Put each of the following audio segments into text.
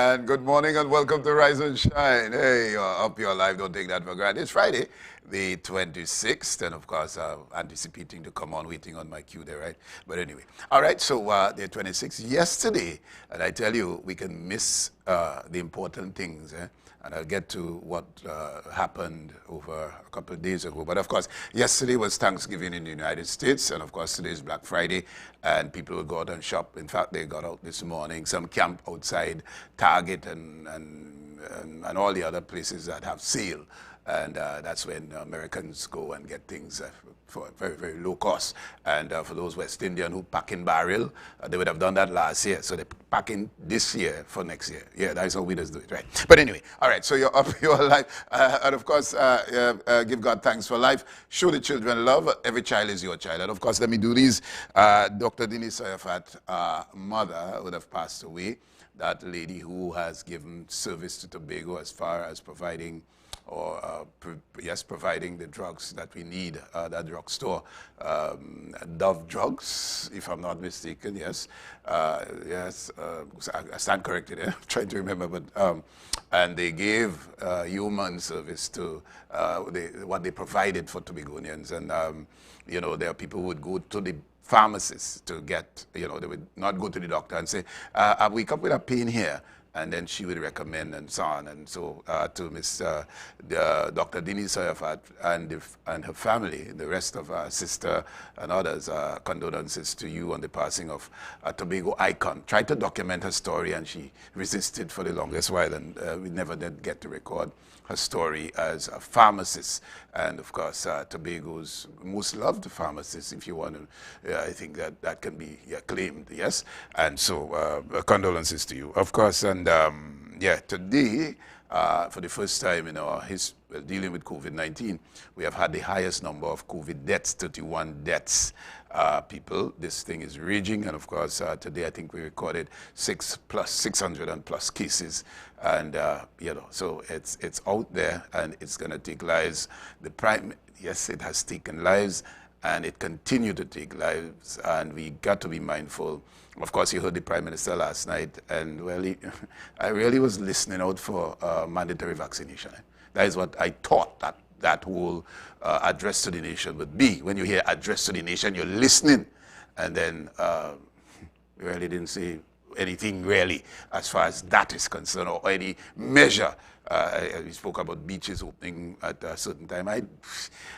And good morning and welcome to Rise and Shine. Hey, up your life, don't take that for granted. It's Friday, the 26th, and of course, anticipating to come on, waiting on my cue there, right? But anyway, all right, so the 26th, yesterday, and I tell you, we can miss the important things, and I'll get to what happened over a couple of days ago. But of course, yesterday was Thanksgiving in the United States, and of course, today is Black Friday, and people will go out and shop. In fact, they got out this morning, some camp outside Target and all the other places that have sale. And that's when Americans go and get things for very, very low cost. And for those West Indian who pack in barrel, they would have done that last year. So they're packing this year for next year. Yeah, that's how we just do it, right? But anyway, all right, so you're up your life. And of course, give God thanks for life. Show the children love. Every child is your child. And of course, let me do these. Dr. Dini Sayafat, mother, would have passed away. That lady who has given service to Tobago as far as providing providing the drugs that we need, that drugstore, Dove Drugs, if I'm not mistaken, yes, I stand corrected, I'm trying to remember, but, and they gave human service to what they provided for Tobagonians, and, you know, there are people who would go to the pharmacist to get, you know, they would not go to the doctor and say, we come with a pain here. And then she would recommend and so on. And so to Miss Dr. Dini Sayafat and her family, the rest of our sister and others, condolences to you on the passing of a Tobago icon. Tried to document her story and she resisted for the longest while, and we never did get to record her story as a pharmacist, and of course Tobago's most loved pharmacist, if you want to, I think that can be claimed, yes. And so condolences to you, of course. And today, for the first time in our history dealing with COVID-19, we have had the highest number of COVID deaths, 31 deaths. People, this thing is raging, and of course today I think we recorded 600 and plus cases, and you know, so it's out there and it's going to take lives. Yes, it has taken lives, and it continued to take lives, and we got to be mindful. Of course, you heard the Prime Minister last night, and well, I really was listening out for mandatory vaccination. That is what I thought that whole address to the nation would be. When you hear address to the nation, you're listening, and then we really didn't say anything really as far as that is concerned, or any measure. We spoke about beaches opening at a certain time.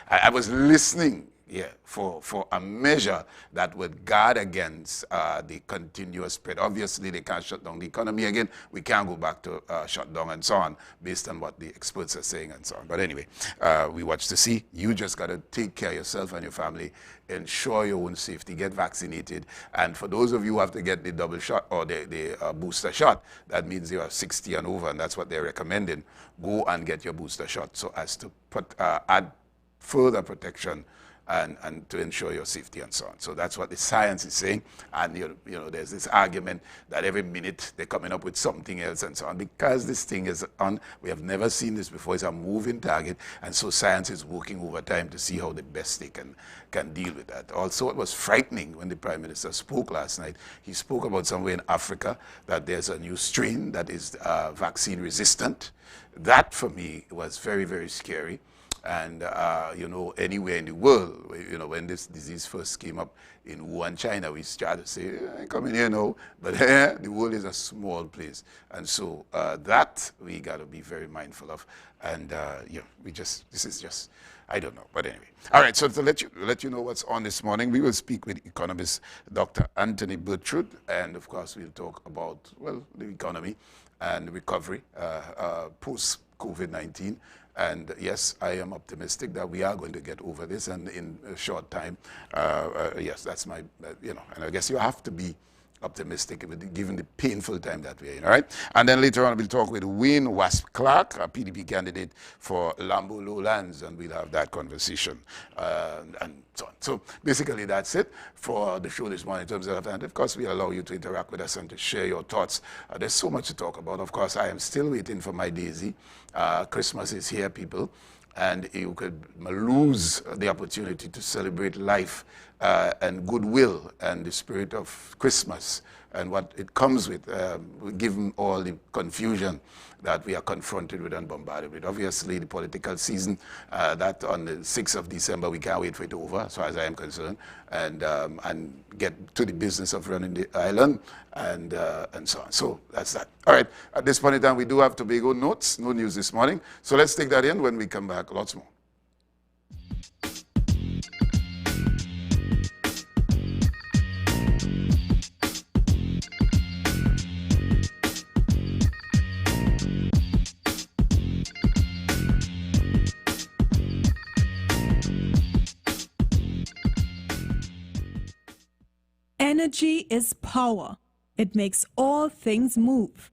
I was listening, yeah, for a measure that would guard against the continuous spread. Obviously, they can't shut down the economy again. We can't go back to shutdown and so on, based on what the experts are saying and so on. But anyway, we watch to see. You just got to take care of yourself and your family, ensure your own safety, get vaccinated. And for those of you who have to get the double shot or the booster shot, that means you are 60 and over, and that's what they're recommending. Go and get your booster shot so as to add further protection and to ensure your safety and so on. So that's what the science is saying. And you know, there's this argument that every minute they're coming up with something else and so on. Because this thing is on, we have never seen this before. It's a moving target, and so science is working overtime to see how the best they can deal with that. Also, it was frightening when the Prime Minister spoke last night. He spoke about somewhere in Africa that there's a new strain that is vaccine resistant. That for me was very, very scary. And, you know, anywhere in the world, you know, when this disease first came up in Wuhan, China, we started to say, I come in here now, but the world is a small place. And so that we got to be very mindful of. And, yeah, this is just, I don't know, but anyway. All right, so to let you know what's on this morning, we will speak with economist Dr. Anthony Bertrud, and of course we'll talk about, well, the economy and recovery post-COVID-19. And yes, I am optimistic that we are going to get over this, and in a short time, yes, that's my, you know, and I guess you have to be optimistic given the painful time that we're in, all right? And then later on, we'll talk with Wayne Wasp Clark, a PDP candidate for Lambo Lowlands, and we'll have that conversation, and so on. So basically, that's it for the show this morning in terms of, and of course, we allow you to interact with us and to share your thoughts. There's so much to talk about. Of course, I am still waiting for my Daisy. Christmas is here, people. And you could lose the opportunity to celebrate life and goodwill and the spirit of Christmas and what it comes with, given all the confusion that we are confronted with and bombarded with. Obviously, the political season, that on the 6th of December, we can't wait for it over, as far as I am concerned, and get to the business of running the island and so on. So that's that. All right, at this point in time, we do have Tobago notes, no news this morning. So let's take that in. When we come back, lots more. Energy is power. It makes all things move.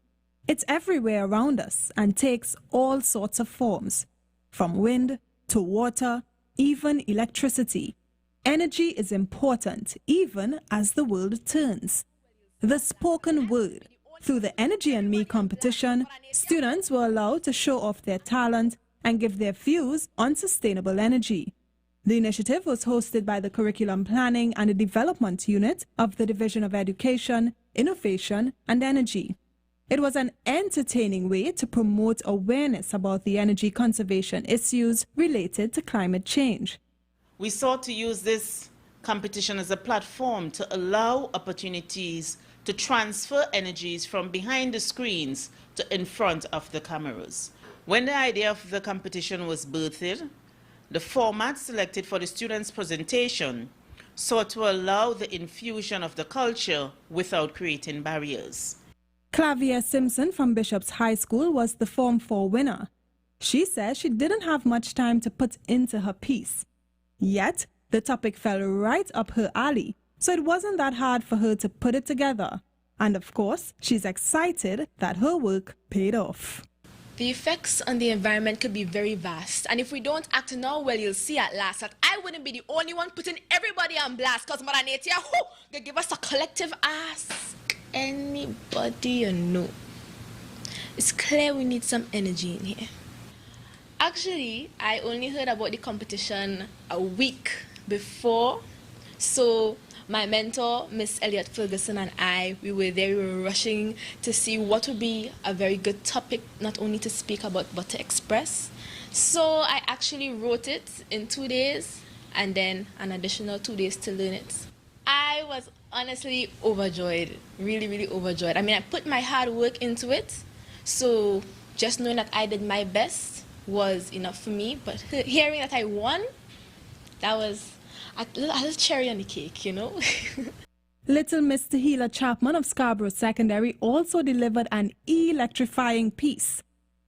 It's everywhere around us and takes all sorts of forms, from wind to water, even electricity. Energy is important even as the world turns. The spoken word. Through the Energy and Me competition, students were allowed to show off their talent and give their views on sustainable energy. The initiative was hosted by the Curriculum Planning and the Development Unit of the Division of Education, Innovation and Energy. It was an entertaining way to promote awareness about the energy conservation issues related to climate change. We sought to use this competition as a platform to allow opportunities to transfer energies from behind the screens to in front of the cameras. When the idea of the competition was birthed, the format selected for the students' presentation sought to allow the infusion of the culture without creating barriers. Clavia Simpson from Bishop's High School was the Form 4 winner. She said she didn't have much time to put into her piece. Yet, the topic fell right up her alley, so it wasn't that hard for her to put it together. And of course, she's excited that her work paid off. The effects on the environment could be very vast, and if we don't act now, well, you'll see at last that I wouldn't be the only one putting everybody on blast, because Mother Nature, they give us a collective ask anybody you know. It's clear we need some energy in here. Actually, I only heard about the competition a week before, so my mentor, Miss Elliot Ferguson, and I, we were rushing to see what would be a very good topic, not only to speak about, but to express. So I actually wrote it in 2 days, and then an additional 2 days to learn it. I was honestly overjoyed, really, really overjoyed. I mean, I put my hard work into it, so just knowing that I did my best was enough for me. But hearing that I won, that was a little cherry on the cake, you know. Little Miss Tahila Chapman of Scarborough Secondary also delivered an electrifying piece.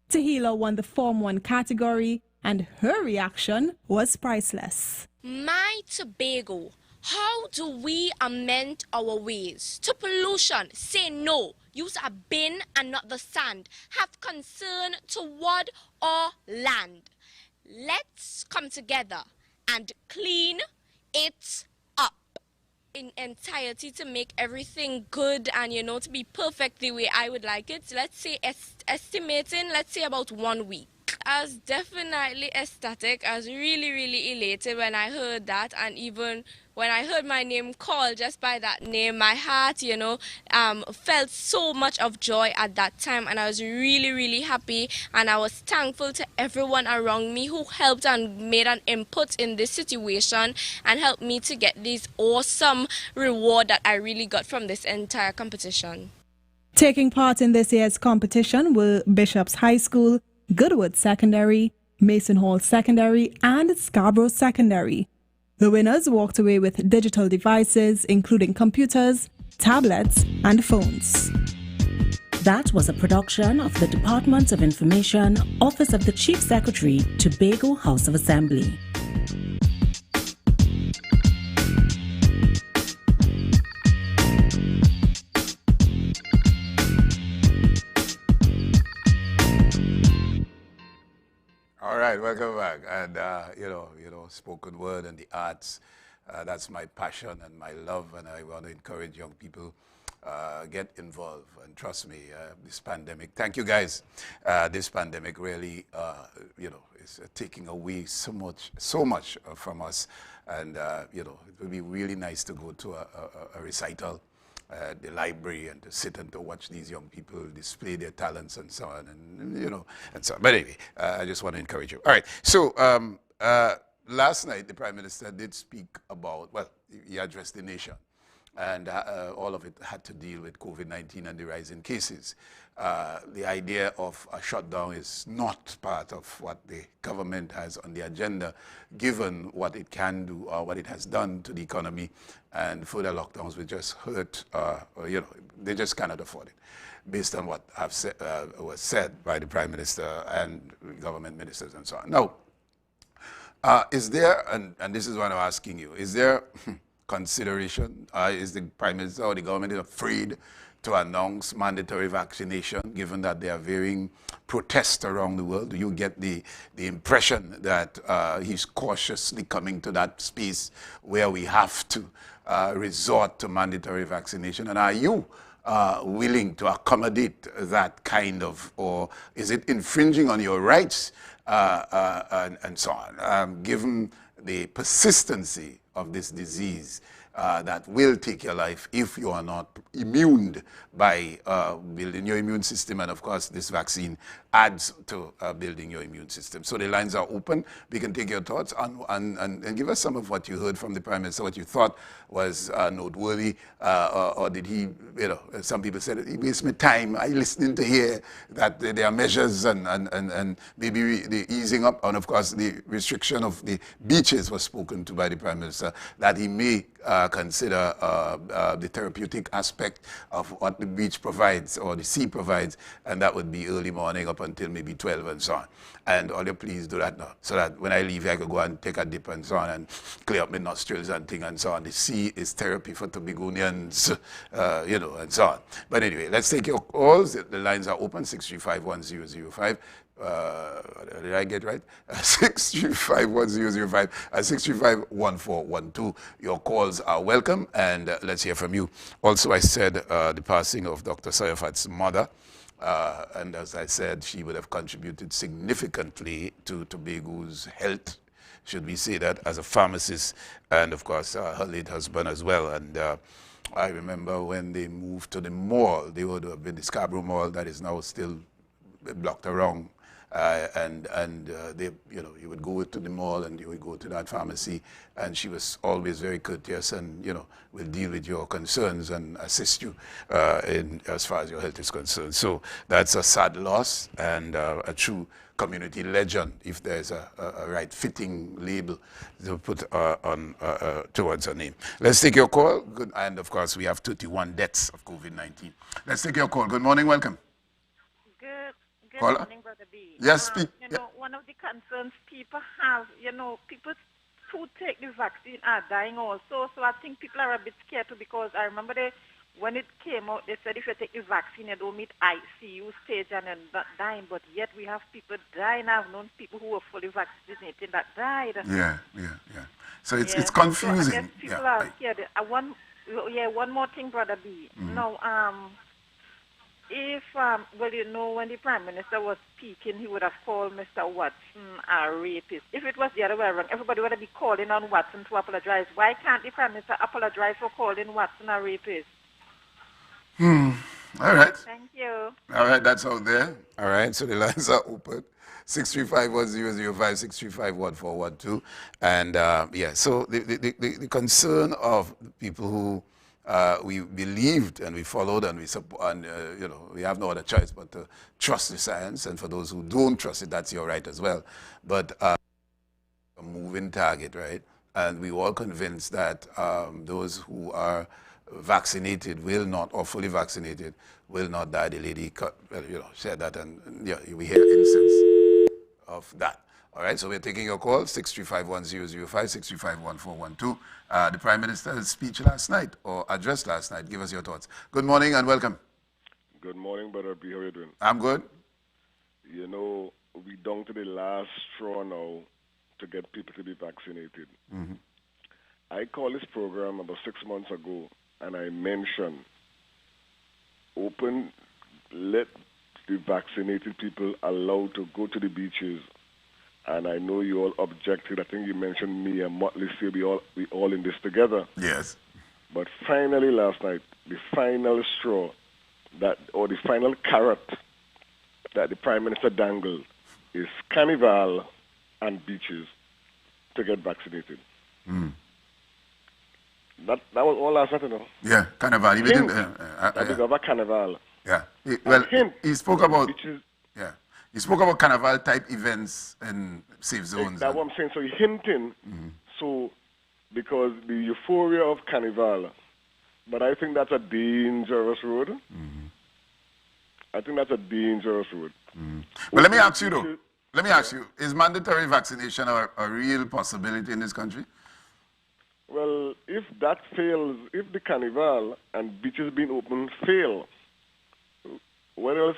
Tahila won the Form 1 category, and her reaction was priceless. My Tobago, how do we amend our ways? To pollution, say no. Use a bin and not the sand. Have concern toward our land. Let's come together and clean it up in entirety to make everything good and, you know, to be perfect the way I would like it. Let's say estimating, let's say about 1 week. I was definitely ecstatic. I was really, really elated when I heard that, and even when I heard my name called, just by that name, my heart, you know, felt so much of joy at that time, and I was really, really happy, and I was thankful to everyone around me who helped and made an input in this situation and helped me to get this awesome reward that I really got from this entire competition. Taking part in this year's competition were Bishop's High School, Goodwood Secondary, Mason Hall Secondary, and Scarborough Secondary. The winners walked away with digital devices, including computers, tablets, and phones. That was a production of the Department of Information, Office of the Chief Secretary, Tobago House of Assembly. All right, welcome back. And, you know, spoken word and the arts, that's my passion and my love, and I want to encourage young people get involved. And trust me, this pandemic, thank you guys. This pandemic really, is taking away so much from us. And, it would be really nice to go to a recital at the library and to sit and to watch these young people display their talents and so on, and so on. But anyway, I just want to encourage you. All right. So last night, the Prime Minister did speak about, well, he addressed the nation. And all of it had to deal with COVID-19 and the rise in cases. The idea of a shutdown is not part of what the government has on the agenda, given what it can do or what it has done to the economy. And further lockdowns will just hurt, they just cannot afford it, based on what was said by the Prime Minister and government ministers and so on. Now, is there, and this is what I'm asking you, is there consideration, is the Prime Minister or the government afraid to announce mandatory vaccination, given that there are varying protests around the world? Do you get the impression that he's cautiously coming to that space where we have to resort to mandatory vaccination? And are you willing to accommodate that kind of, or is it infringing on your rights and so on, given the persistency of this disease that will take your life if you are not immune by building your immune system. And of course, this vaccine adds to building your immune system. So the lines are open. We can take your thoughts and give us some of what you heard from the Prime Minister, what you thought was noteworthy, or did he, some people said, he wastes my time. I listening to hear that there are measures and maybe the easing up, and of course the restriction of the beaches was spoken to by the Prime Minister, that he may consider the therapeutic aspect of what the beach provides or the sea provides, and that would be early morning up until maybe 12 and so on. And all you please do that now, so that when I leave, I could go and take a dip and so on and clear up my nostrils and things and so on. The sea is therapy for Tobagonians, and so on. But anyway, let's take your calls. The lines are open, 635-1005. Did I get right? 635-1005 and 635-1412. Your calls are welcome, and let's hear from you. Also, I said the passing of Dr. Sayofat's mother, and as I said, she would have contributed significantly to Tobago's health, should we say that, as a pharmacist, and of course her late husband as well. And I remember when they moved to the mall, they would have been the Scarborough Mall that is now still blocked around. They, you would go to the mall and you would go to that pharmacy, and she was always very courteous and, will deal with your concerns and assist you as far as your health is concerned. So that's a sad loss and a true community legend, if there's a right fitting label to put towards her name. Let's take your call. Good. And of course, we have 31 deaths of COVID-19. Let's take your call. Good morning. Welcome. Good Caller? morning, Brother B. Yes, speak. One of the concerns people have, people who take the vaccine are dying also. So I think people are a bit scared too, because I remember when it came out, they said if you take the vaccine, you don't meet ICU stage and then dying. But yet we have people dying. I've known people who were fully vaccinated that died. Yeah. So it's confusing. So I guess people are scared. One more thing, Brother B. Mm-hmm. Now, if, when the Prime Minister was speaking, he would have called Mr. Watson a rapist. If it was the other way around, everybody would be calling on Watson to apologize. Why can't the Prime Minister apologize for calling Watson a rapist? All right. Thank you. All right, that's out there. All right, so the lines are open. 635-1005, 635-1412. And so the concern of the people who we believed and we followed and we support, and we have no other choice but to trust the science. And for those who don't trust it, that's your right as well. But a moving target, right? And we were all convinced that those who are vaccinated will not, or fully vaccinated, will not die. The lady, said that, and we hear instances of that. All right, so we're taking your call, 635-1005, 635-1412. The Prime Minister's speech last night, or address last night. Give us your thoughts. Good morning and welcome. Good morning, Brother B. How are you doing? I'm good. We down to the last straw now to get people to be vaccinated. I called this program about 6 months ago, and I mentioned let the vaccinated people allowed to go to the beaches. And I know you all objected. I think you mentioned me and Motley say we all in this together. Yes. But finally last night, the final straw or the final carrot that the Prime Minister dangled is Carnival and beaches to get vaccinated. That was all last night, you know. Yeah, Carnival. He Hint, did, about Carnival. yeah. Hint, He spoke about beaches. yeah. He spoke about Carnival type events in safe zones. That's what I'm saying. So he's hinting. So because the euphoria of Carnival, but I think that's a dangerous road. I think that's a dangerous road. But let me ask you though. Let me ask you: is mandatory vaccination a real possibility in this country? Well, if that fails, if the Carnival and beaches being open fail, what else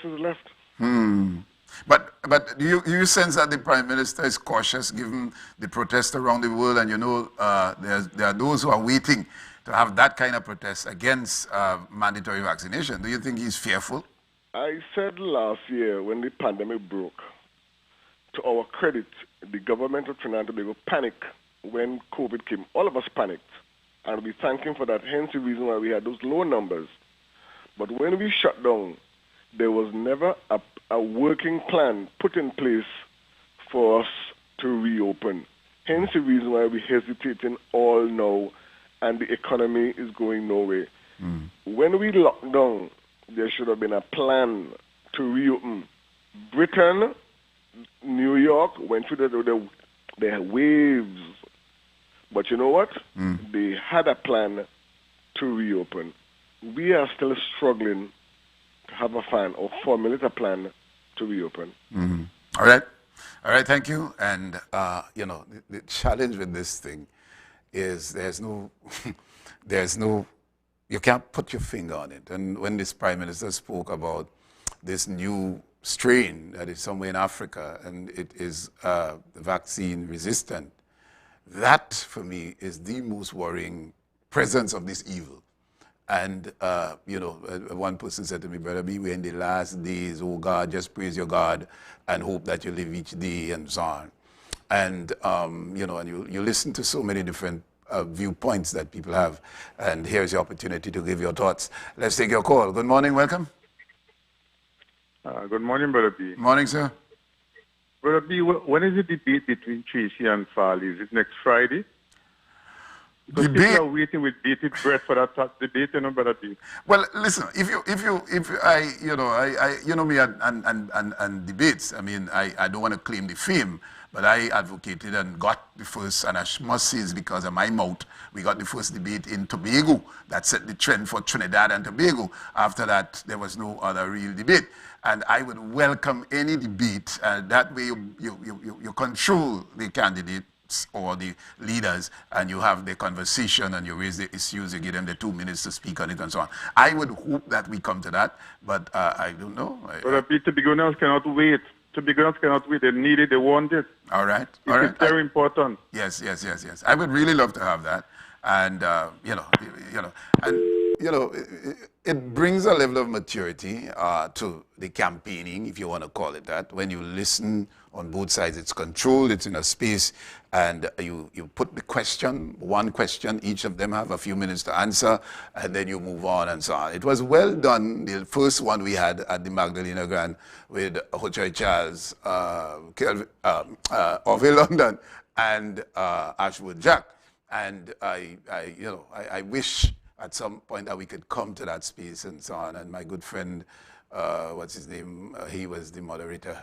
is left? But do you sense that the Prime Minister is cautious given the protests around the world, and you know there are those who are waiting to have that kind of protest against mandatory vaccination? Do you think he's fearful? I said last year when the pandemic broke, to our credit, the government of Trinidad and Tobago panicked when COVID came. All of us panicked, and we thank him for that. Hence the reason why we had those low numbers. But when we shut down, there was never a working plan put in place for us to reopen. Hence the reason why we're hesitating all now, and the economy is going nowhere. When we locked down, there should have been a plan to reopen. Britain, New York went through the waves. But you know what? They had a plan to reopen. We are still struggling to have a plan or formulate a plan to reopen. All right, thank you. And, you know, the challenge with this thing is there's no, you can't put your finger on it. And when this Prime Minister spoke about this new strain that is somewhere in Africa and it is vaccine resistant, that for me is the most worrying presence of this evil. And, you know, one person said to me, Brother B, we're in the last days, oh God, just praise your God and hope that you live each day and so on. And, you know, and you listen to so many different viewpoints that people have. And here's your opportunity to give your thoughts. Let's take your call. Good morning, welcome. Good morning, Brother B. Morning, sir. Brother B, when is the debate between Tracy and Farley? Is it next Friday? Because people are waiting with bated breath for that debate, you know, Brother B. Well, listen, if you know me and debates. I mean, I don't want to claim the fame, but I advocated and got the first, and I must say it's because of my mouth, we got the first debate in Tobago that set the trend for Trinidad and Tobago. After that, there was no other real debate. And I would welcome any debate. That way you control the candidates or the leaders, and you have the conversation and you raise the issues, you give them the 2 minutes to speak on it and so on. I would hope that we come to that, but I don't know. But Tobagoans cannot wait. Tobagoans cannot wait. They need it, they want it. All right. It's very important. Yes. I would really love to have that. And, it brings a level of maturity to the campaigning, if you want to call it that. When you listen on both sides, it's controlled, it's in a space, and you put the question, one question, each of them have a few minutes to answer, and then you move on and so on. It was well done, the first one we had at the Magdalena Grand with Hochoi Charles, Orville London, and Ashwood Jack. And I wish at some point that we could come to that space and so on. And my good friend, what's his name? He was the moderator,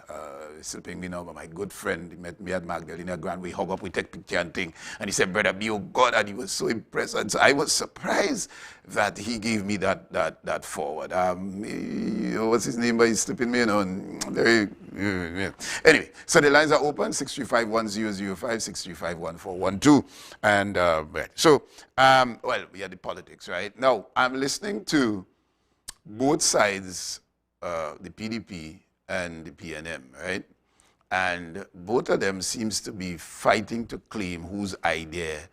slipping me now, but my good friend, he met me at Magdalena Grand. We hug up, we take picture and thing. And he said, Brother B, oh God, and he was so impressed. And so I was surprised that he gave me that forward. What's his name? But he's slipping me, you know. And very, yeah. Anyway, so the lines are open, 635-1005, 635-1412. And well, we are the politics, right? Now, I'm listening to both sides, the PDP and the PNM, right? And both of them seems to be fighting to claim whose idea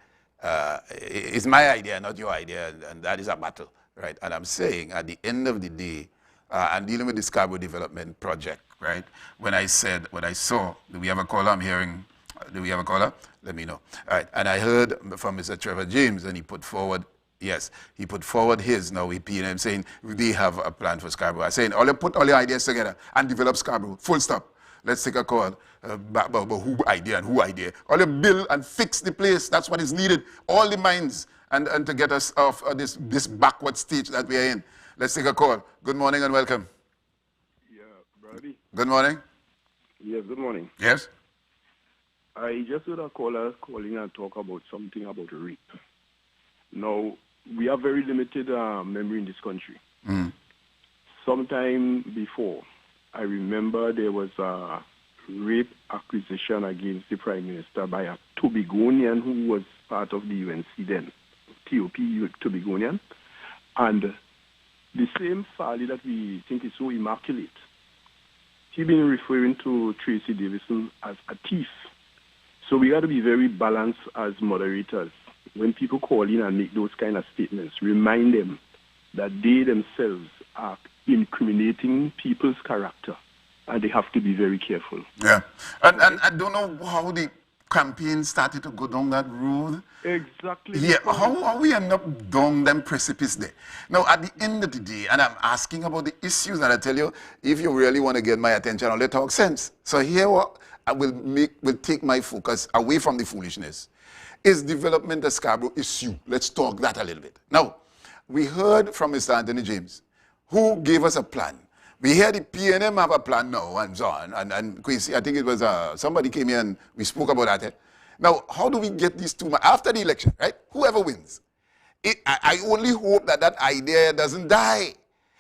is my idea, not your idea, and that is a battle. right? And I'm saying at the end of the day, I'm dealing with the Scarborough Development Project, right? When I saw, do we have a caller? I'm hearing, do we have a caller? Let me know. All right, and I heard from Mr. Trevor James, and he put forward, yes, he put forward his, now with PNM, saying we have a plan for Scarborough. I'm saying, put all your ideas together and develop Scarborough, full stop. Let's take a call. But who idea and who idea? All you build and fix the place, that's what is needed. All the minds, and to get us off this backward stage that we are in. Let's take a call. Good morning and welcome. Yeah, Brady. Good morning. Yes, good morning. Yes? I just heard a caller calling and talk about something about rape. Now, we have very limited memory in this country. Sometime before, I remember there was a rape accusation against the Prime Minister by a Tobagonian who was part of the UNC then, TOP Tobagonian. And the same Farley that we think is so immaculate, he been referring to Tracy Davison as a thief. So we got to be very balanced as moderators. When people call in and make those kind of statements, remind them that they themselves are incriminating people's character, and they have to be very careful. Yeah. And I don't know how the campaign started to go down that road. Exactly. Yeah, how we end up down them precipice there. Now, at the end of the day, and I'm asking about the issues, and I tell you, if you really want to get my attention, I'll talk sense. So here what I will take my focus away from the foolishness. Is development of Scarborough issue. Let's talk that a little bit. Now, we heard from Mr. Anthony James, who gave us a plan. We hear the PNM have a plan now, and so on. And Quincy, I think it was somebody came here and we spoke about that. Eh? Now, how do we get these two after the election, right? Whoever wins. I only hope that that idea doesn't die,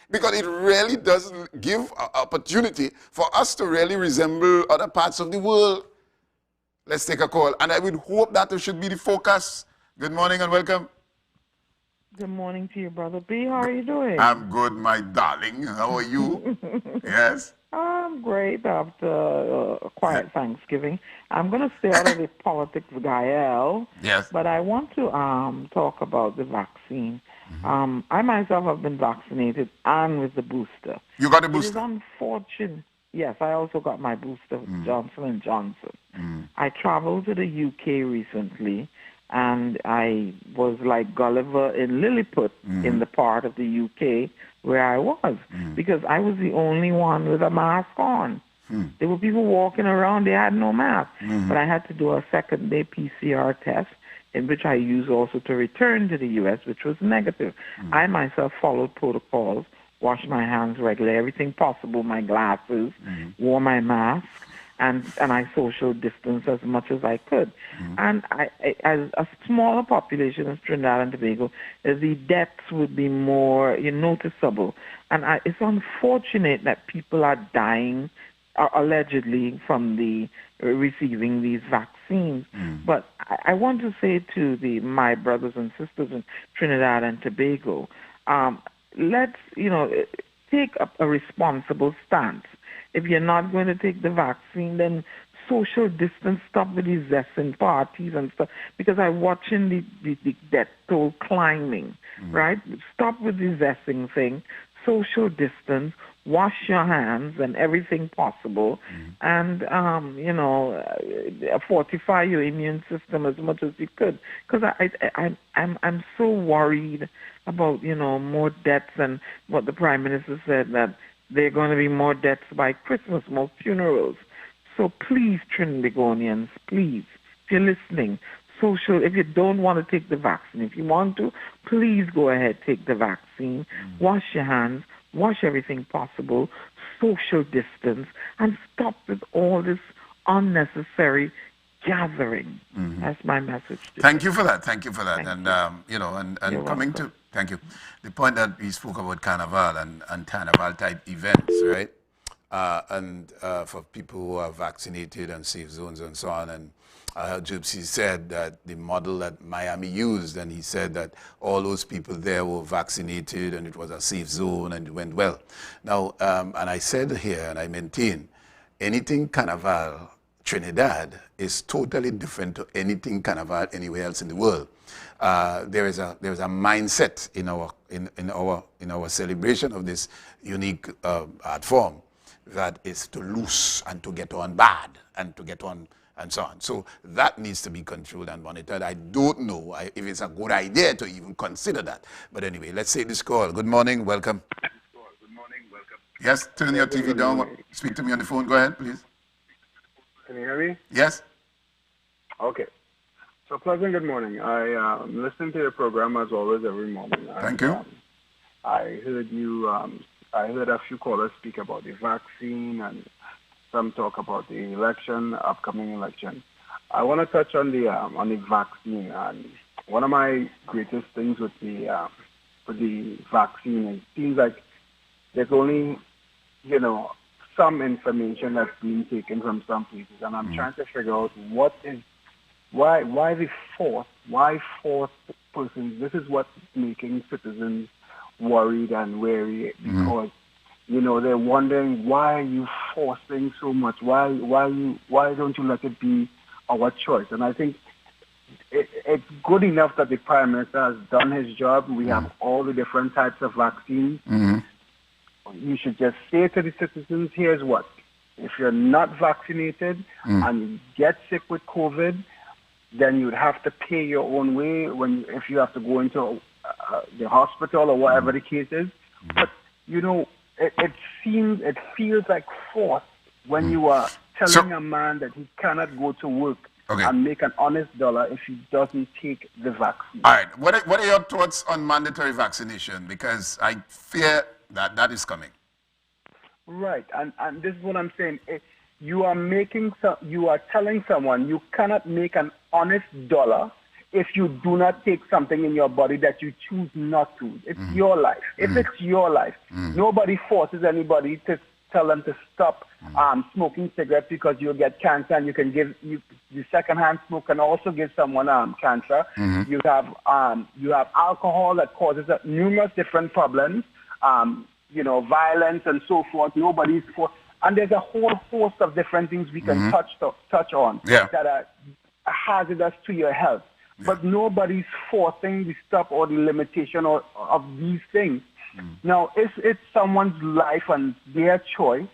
because it really doesn't give an opportunity for us to really resemble other parts of the world. Let's take a call. And I would hope that should be the focus. Good morning and welcome. Good morning to you, Brother B. How are you doing? I'm good, my darling. How are you? Yes? I'm great after a quiet Thanksgiving. I'm going to stay out of the politics, Gael. Yes. But I want to talk about the vaccine. I myself have been vaccinated and with the booster. You got a booster? It is unfortunate. Yes, I also got my booster with Johnson & Johnson. I traveled to the UK recently, and I was like Gulliver in Lilliput in the part of the UK where I was, because I was the only one with a mask on. There were people walking around, they had no mask. But I had to do a second-day PCR test, in which I used also to return to the U.S., which was negative. I myself followed protocols, washed my hands regularly, everything possible, my glasses, wore my mask, and I social distanced as much as I could. And as a smaller population as Trinidad and Tobago, the deaths would be more noticeable. And it's unfortunate that people are dying allegedly from the receiving these vaccines. But I want to say to my brothers and sisters in Trinidad and Tobago, let's, take up a responsible stance. If you're not going to take the vaccine, then social distance, stop with these zesting parties and stuff, because I'm watching the death toll climbing, right? Stop with the zesting thing, social distance, wash your hands and everything possible, and, fortify your immune system as much as you could. Because I'm so worried about, more deaths, and what the Prime Minister said, that there are going to be more deaths by Christmas, more funerals. So please, Trinidadians, please, if you're listening, if you don't want to take the vaccine, if you want to, please go ahead, take the vaccine, wash your hands, wash everything possible, social distance, and stop with all this unnecessary gathering. That's my message. Thank you for that. Thank you for that. Thank And You're coming welcome. to, thank you, the point that we spoke about Carnival and Carnival type events, right? For people who are vaccinated and safe zones and so on. And Gypsy said that the model that Miami used, and he said that all those people there were vaccinated and it was a safe zone and it went well. Now, and I said here, and I maintain, anything Carnival Trinidad is totally different to anything Carnival anywhere else in the world. There is a mindset in our celebration of this unique art form, that is to loose and to get on bad and to get on and so on. So that needs to be controlled and monitored. I don't know if it's a good idea to even consider that. But anyway, let's take this call. Good morning. Welcome. Yes, turn your TV down. Speak to me on the phone. Go ahead, please. Can you hear me? Yes. Okay. So, pleasant good morning. I listen to your program as always every morning. Thank you. I heard you. I heard a few callers speak about the vaccine and some talk about the election, upcoming election. I want to touch on the vaccine. And one of my greatest things with the vaccine is it seems like there's only some information that's being taken from some places, and I'm trying to figure out why the fourth persons. This is what's making citizens worried and wary because they're wondering why are you forcing so much? Why don't you let it be our choice? And I think it's good enough that the Prime Minister has done his job. We have all the different types of vaccines. You should just say to the citizens, here's what. If you're not vaccinated and you get sick with COVID, then you'd have to pay your own way if you have to go into the hospital or whatever the case is. But, it feels like force when you are telling a man that he cannot go to work and make an honest dollar if he doesn't take the vaccine. All right. What are your thoughts on mandatory vaccination? Because I fear that is coming. Right. And this is what I'm saying. You are telling someone you cannot make an honest dollar if you do not take something in your body that you choose not to. It's your life. If it's your life, nobody forces anybody to tell them to stop smoking cigarettes because you'll get cancer, and you can give the secondhand smoke can also give someone cancer. You have alcohol that causes numerous different problems, violence and so forth. Nobody's forced. And there's a whole host of different things we can touch on that are hazardous to your health. Yeah. But nobody's forcing the stuff or the limitation of these things. Now, if it's someone's life and their choice,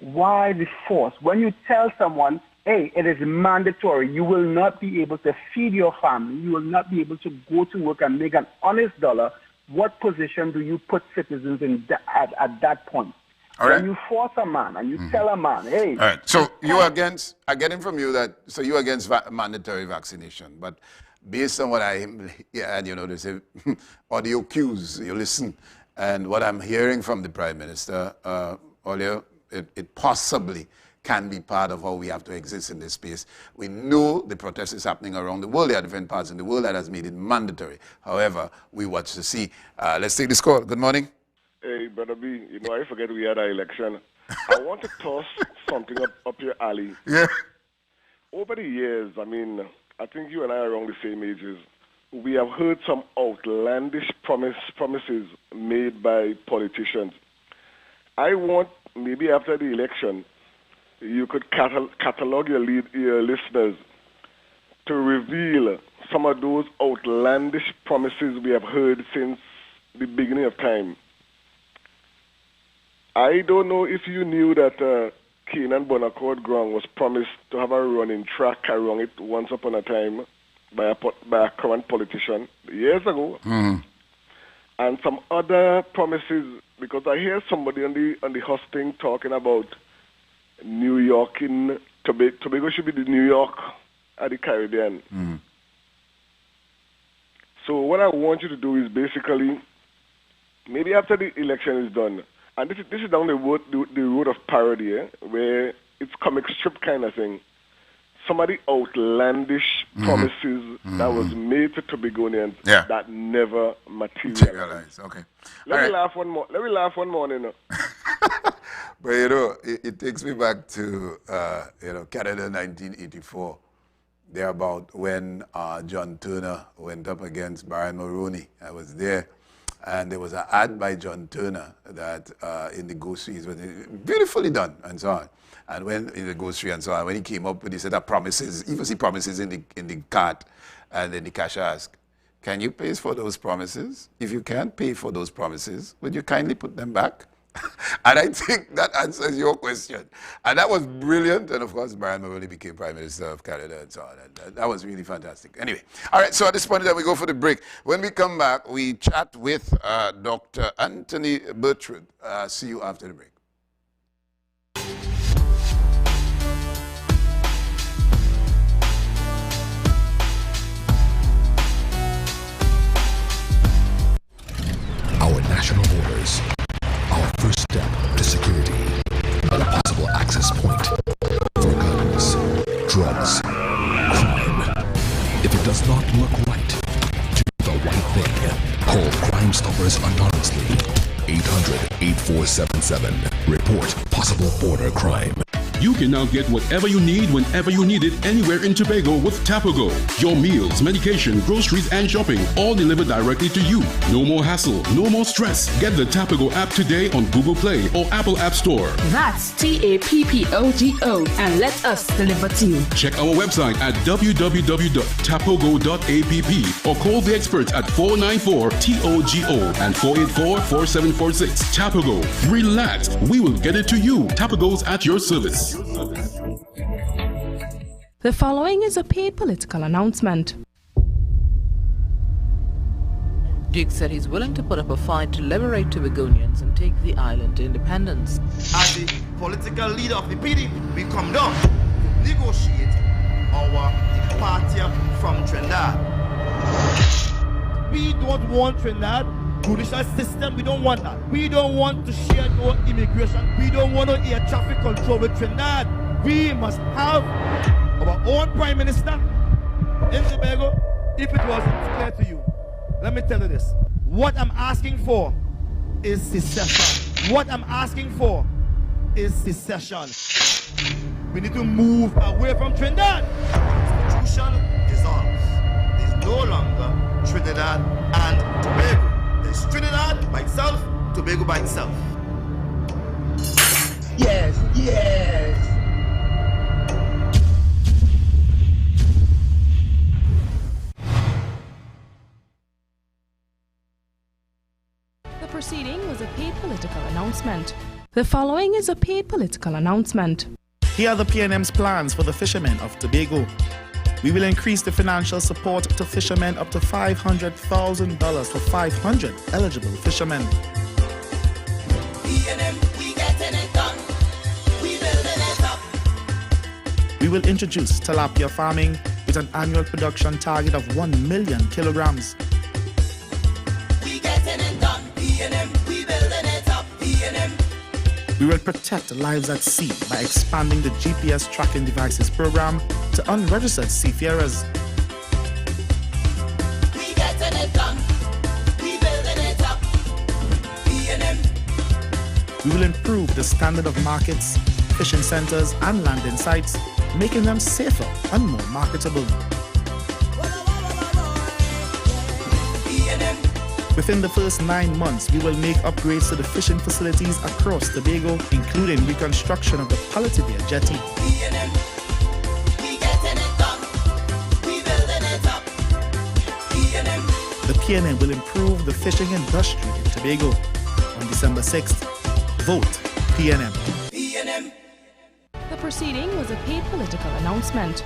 why the force? When you tell someone, hey, it is mandatory, you will not be able to feed your family, you will not be able to go to work and make an honest dollar, what position do you put citizens in at that point? All right. When you force a man and you tell a man, hey. All right. So I'm getting from you that, so you're against mandatory vaccination. But based on what they say, audio cues, you listen. And what I'm hearing from the Prime Minister earlier, it possibly can be part of how we have to exist in this space. We know the protest is happening around the world. There are different parts in the world that has made it mandatory. However, we watch to see. Let's take this call. Good morning. Hey, Brother B, I forget we had an election. I want to toss something up your alley. Yeah. Over the years, I think you and I are around the same ages. We have heard some outlandish promises made by politicians. I want, maybe after the election, you could catalog your listeners to reveal some of those outlandish promises we have heard since the beginning of time. I don't know if you knew that Canaan Bonaccord Ground was promised to have a running track around it once upon a time by a current politician years ago. And some other promises, because I hear somebody on the hosting talking about New York in Tobago should be the New York of the Caribbean. So what I want you to do is basically, maybe after the election is done, and this is down the road of parody, where it's comic strip kind of thing. Some of the outlandish promises that was made to Tobagonians that never materialized. Okay. Let me laugh one more. But it takes me back to Canada 1984. Thereabout when John Turner went up against Baron Mulroney. I was there. And there was an ad by John Turner that in the groceries was beautifully done and so on. And when in the grocery and so on, when he came up with his set of promises, even see promises in the cart, and then the cashier asked, Can you pay for those promises? If you can't pay for those promises, would you kindly put them back? And I think that answers your question. And that was brilliant. And of course, Brian Mulroney became Prime Minister of Canada and so on. And that was really fantastic. Anyway, all right, so at this point, we go for the break. When we come back, we chat with Dr. Anthony Bertrand. See you after the break. Our national borders, our first step to security, a possible access point for guns, drugs, crime. If it does not look right, do the right thing. Call Crime Stoppers anonymously. 800-8477. Report possible border crime. You can now get whatever you need whenever you need it anywhere in Tobago with Tobago. Your meals, medication, groceries, and shopping all delivered directly to you. No more hassle, no more stress. Get the Tobago app today on Google Play or Apple App Store. That's TAPPOGO and let us deliver to you. Check our website at www.tapogo.app or call the experts at 494-TOGO and 484-4746. Tobago. Relax. We will get it to you. Tobago's at your service. The following is a paid political announcement. Duke said he's willing to put up a fight to liberate Tobagonians and take the island to independence. As the political leader of the PDP, we come down to negotiate our departure from Trinidad. We don't want Trinidad judicial system. We don't want that. We don't want to share no immigration. We don't want no air traffic control with Trinidad. We must have our own Prime Minister in Tobago. If it wasn't clear to you, let me tell you this. What I'm asking for is secession. What I'm asking for is secession. We need to move away from Trinidad. Constitution dissolves. There's no longer Trinidad and Tobago. There's Trinidad by itself, Tobago by itself. Yes, yes. The proceeding was a paid political announcement. The following is a paid political announcement. Here are the PNM's plans for the fishermen of Tobago. We will increase the financial support to fishermen up to $500,000 for 500 eligible fishermen. PNM, we getting it done. We building it up. We will introduce tilapia farming with an annual production target of 1 million kilograms. We getting it done. PNM, we building it up. PNM. We will protect lives at sea by expanding the GPS tracking devices program to unregistered seafarers. We getting it done. We building it up. PNM. We will improve the standard of markets, fishing centers, and landing sites, making them safer and more marketable. PNM. Within the first 9 months, we will make upgrades to the fishing facilities across Tobago, including reconstruction of the Palatibia jetty. PNM. We getting it done. We building it up. PNM. The PNM will improve the fishing industry in Tobago. On December 6th, vote PNM. PNM. The proceeding was a paid political announcement.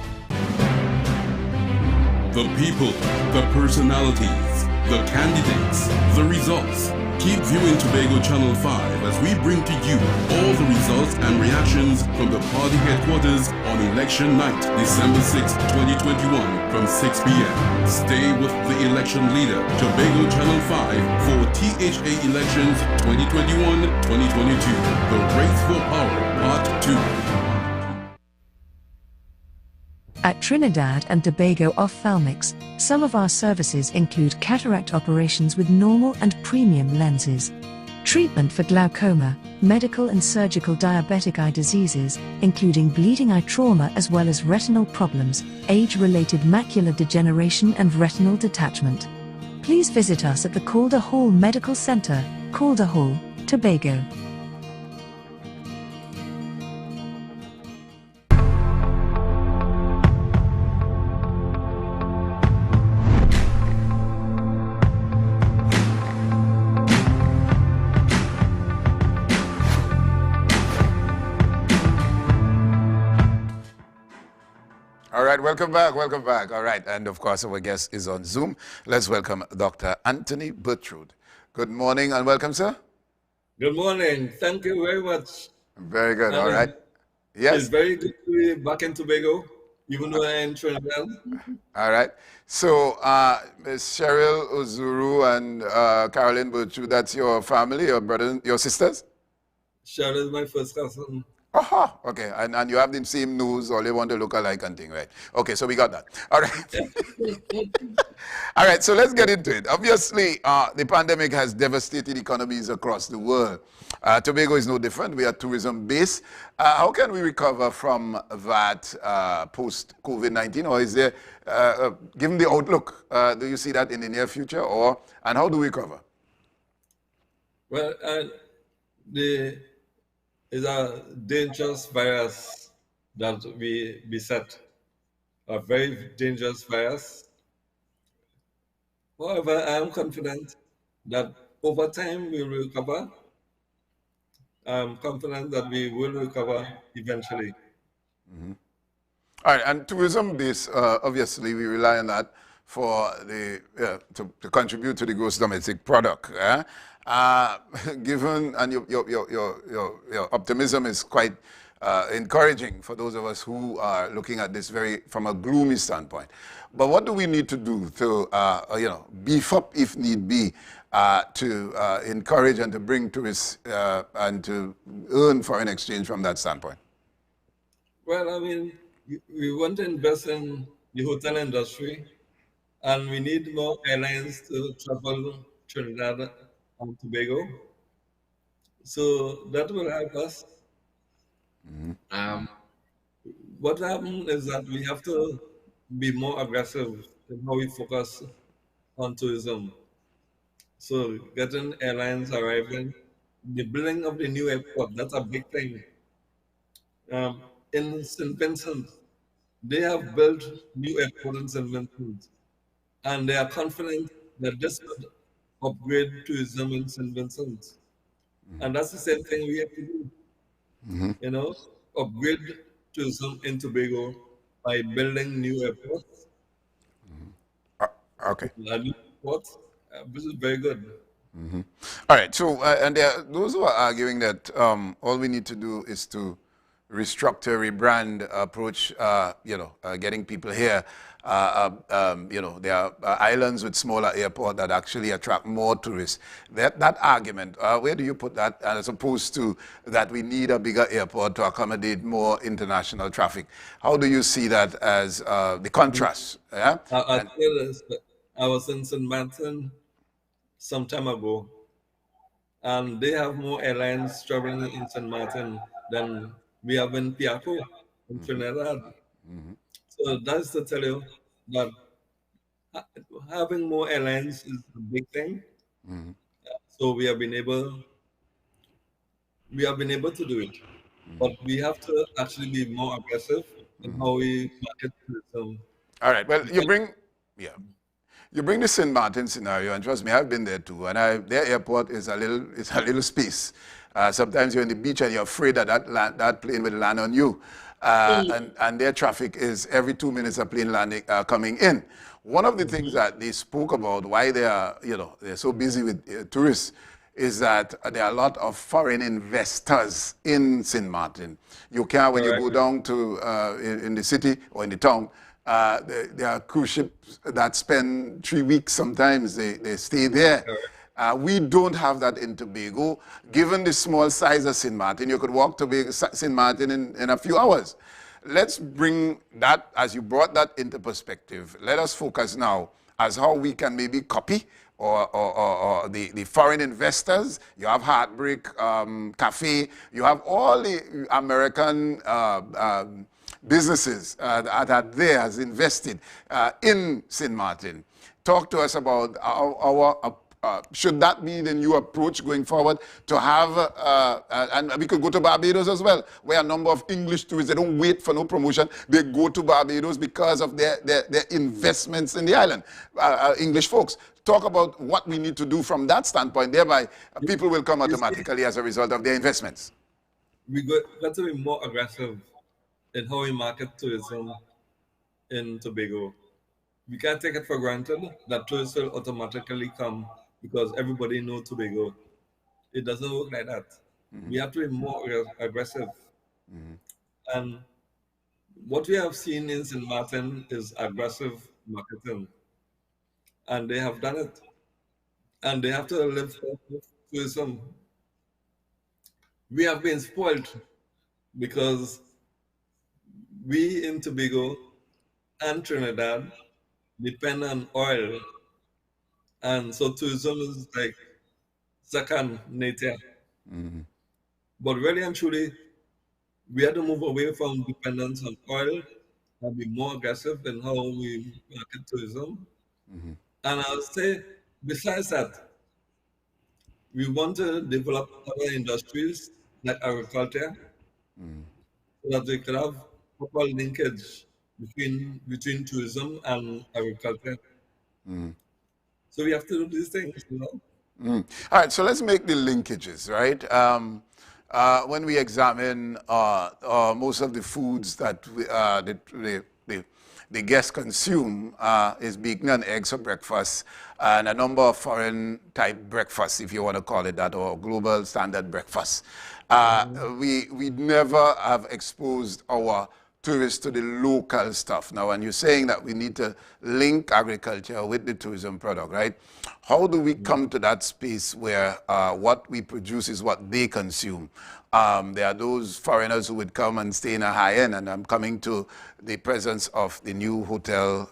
The people, the personalities, the candidates, the results. Keep viewing Tobago Channel 5 as we bring to you all the results and reactions from the party headquarters on election night, December 6, 2021 from 6 p.m. Stay with the election leader, Tobago Channel 5 for THA Elections 2021-2022, The Race for Power, Part 2. At Trinidad and Tobago Ophthalmics, some of our services include cataract operations with normal and premium lenses, treatment for glaucoma, medical and surgical diabetic eye diseases, including bleeding eye trauma as well as retinal problems, age-related macular degeneration and retinal detachment. Please visit us at the Calder Hall Medical Center, Calder Hall, Tobago. right, welcome back, welcome back. All right, and of course our guest is on Zoom. Let's welcome Dr. Anthony Bertrude. Good morning and welcome, sir. Good morning. Thank you very much. Very good, And all right. Yes. It's very good to be back in Tobago, even though I'm in Trinidad. All right. So, Ms. Cheryl Ozuru and Carolyn Bertrude, that's your family, your brothers, your sisters? Cheryl is my first cousin. Aha, okay. And you have the same nose, all they want to look alike and thing, right? Okay, so we got that. All right. All right, so let's get into it. Obviously, the pandemic has devastated economies across the world. Tobago is no different. We are tourism based. How can we recover from that post-COVID-19? Or is there, given the outlook, do you see that in the near future? And how do we recover? Well, is a dangerous virus that we beset, a very dangerous virus. However, I am confident that over time we will recover. I'm confident that we will recover eventually. Mm-hmm. All right, and tourism-based, obviously we rely on that for the to contribute to the gross domestic product. Given and your optimism is quite encouraging for those of us who are looking at this from a gloomy standpoint. But what do we need to do to beef up, if need be, to encourage and to bring tourists and to earn foreign exchange from that standpoint? Well, I mean, we want to invest in the hotel industry, and we need more airlines to travel Trinidad and Tobago. So that will help us. Mm-hmm. What happens is that we have to be more aggressive in how we focus on tourism. So getting airlines arriving, the building of the new airport, that's a big thing. In St. Vincent, they have built new airport in St. Vincent, and they are confident that this would upgrade tourism in St. Vincent. Mm-hmm. And that's the same thing we have to do. Mm-hmm. Upgrade tourism in Tobago by building new airports. Mm-hmm. Okay. This is very good. Mm-hmm. All right. So, and there are those who are arguing that all we need to do is to restructure, rebrand, approach, getting people here. There are islands with smaller airport that actually attract more tourists. That argument, where do you put that, as opposed to that we need a bigger airport to accommodate more international traffic? How do you see that as the contrast? Yeah? I was in St. Martin some time ago, and they have more airlines traveling in St. Martin than we have in Piaco, in Trinidad. Mm-hmm. So that's to tell you that having more airlines is a big thing. Mm-hmm. So we have been able to do it, but we have to actually be more aggressive in how we market tourism. All right. Well, you bring the St. Martin scenario, and trust me, I've been there too. And their airport is a little space. Sometimes you're on the beach and you're afraid that that plane will land on you. And their traffic is every 2 minutes a plane landing coming in. One of the things that they spoke about why they are, they're so busy with tourists is that there are a lot of foreign investors in St. Martin. You can, when you go down to in the city or in the town, there are cruise ships that spend 3 weeks sometimes. They stay there. We don't have that in Tobago. Given the small size of St. Martin, you could walk to St. Martin in a few hours. Let's bring that, as you brought that into perspective, let us focus now as how we can maybe copy or the foreign investors. You have Heartbreak Cafe. You have all the American businesses that are there, has invested in St. Martin. Talk to us about our should that be the new approach going forward to have, and we could go to Barbados as well, where a number of English tourists, they don't wait for no promotion, they go to Barbados because of their investments in the island, English folks. Talk about what we need to do from that standpoint, thereby people will come automatically as a result of their investments. We got to be more aggressive in how we market tourism. in Tobago. We can't take it for granted that tourists will automatically come because everybody knows Tobago. It doesn't work like that. We have to be more aggressive. And what we have seen in St. Martin is aggressive marketing. And they have done it. And they have to live with tourism. We have been spoiled because we in Tobago and Trinidad depend on oil. And so tourism is like second nature. But really and truly, we have to move away from dependence on oil and be more aggressive in how we market tourism. And I'll say, besides that, we want to develop other industries like agriculture so that we could have proper linkage between tourism and agriculture. So we have to do these things, you know. All right, so let's make the linkages, right? When we examine most of the foods that the guests consume is bacon and eggs for breakfast and a number of foreign type breakfasts, if you want to call it that, or global standard breakfasts. We never have exposed our tourists to the local stuff. Now, when you're saying that we need to link agriculture with the tourism product, right? How do we come to that space where what we produce is what they consume? There are those foreigners who would come and stay in a high end, and I'm coming to the presence of the new hotel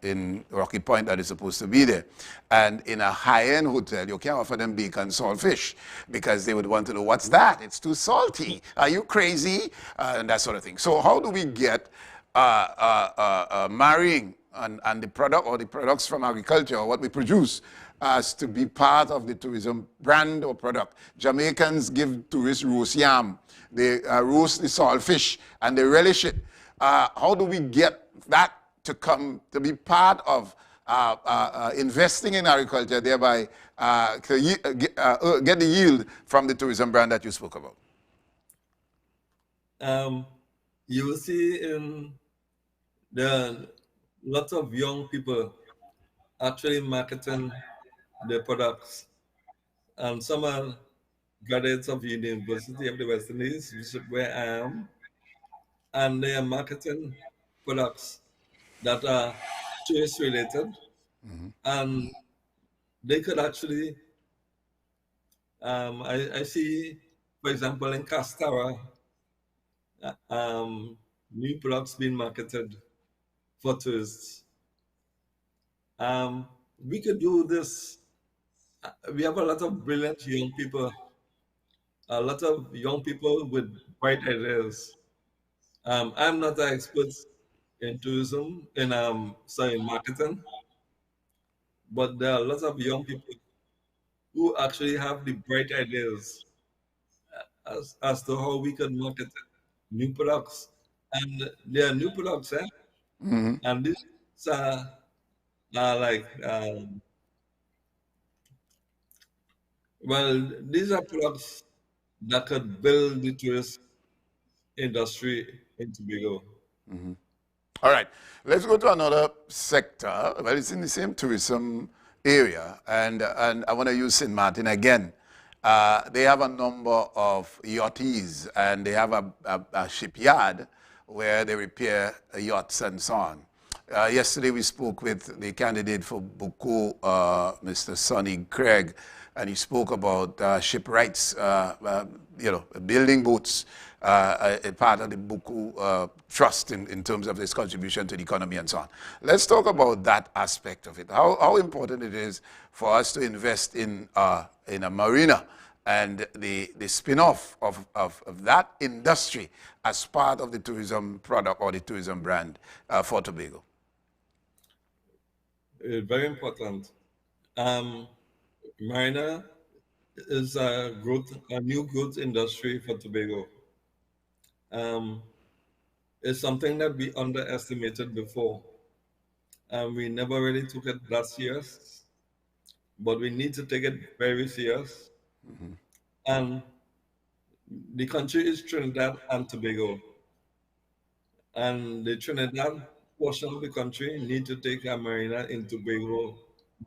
in Rocky Point that is supposed to be there. And in a high-end hotel, you can't offer them bacon saltfish because they would want to know, what's that? It's too salty. Are you crazy? And that sort of thing. So how do we get marrying and the product or the products from agriculture or what we produce as to be part of the tourism brand or product? Jamaicans give tourists roast yam. They roast the saltfish and they relish it. How do we get that to come to be part of investing in agriculture, thereby get the yield from the tourism brand that you spoke about? You will see in the lots of young people actually marketing their products, and some are graduates of University of the West Indies, which is where I am, and they are marketing products that are tourist related, and they could actually, I see, for example, in Castara, new products being marketed for tourists. We could do this. We have a lot of brilliant young people, a lot of young people with bright ideas. I'm not an expert in tourism, in marketing, but there are lots of young people who actually have the bright ideas as to how we can market new products. And there are new products, and these are like, well, these are products that could build the tourist industry in Tobago. All right, let's go to another sector. Well, it's in the same tourism area, and I want to use St. Martin again. They have a number of yachties, and they have a shipyard where they repair yachts and so on. Yesterday we spoke with the candidate for Buku, Mr. Sonny Craig, and he spoke about shipwrights, building boats, a part of the Buku trust in terms of its contribution to the economy and so on. Let's talk about that aspect of it. How important it is for us to invest in a marina and the spin-off of that industry as part of the tourism product or the tourism brand for Tobago. Very important. Marina is a new growth industry for Tobago. It's something that we underestimated before. We never really took it that serious, but we need to take it very serious. And the country is Trinidad and Tobago. And the Trinidad portion of the country need to take a marina in Tobago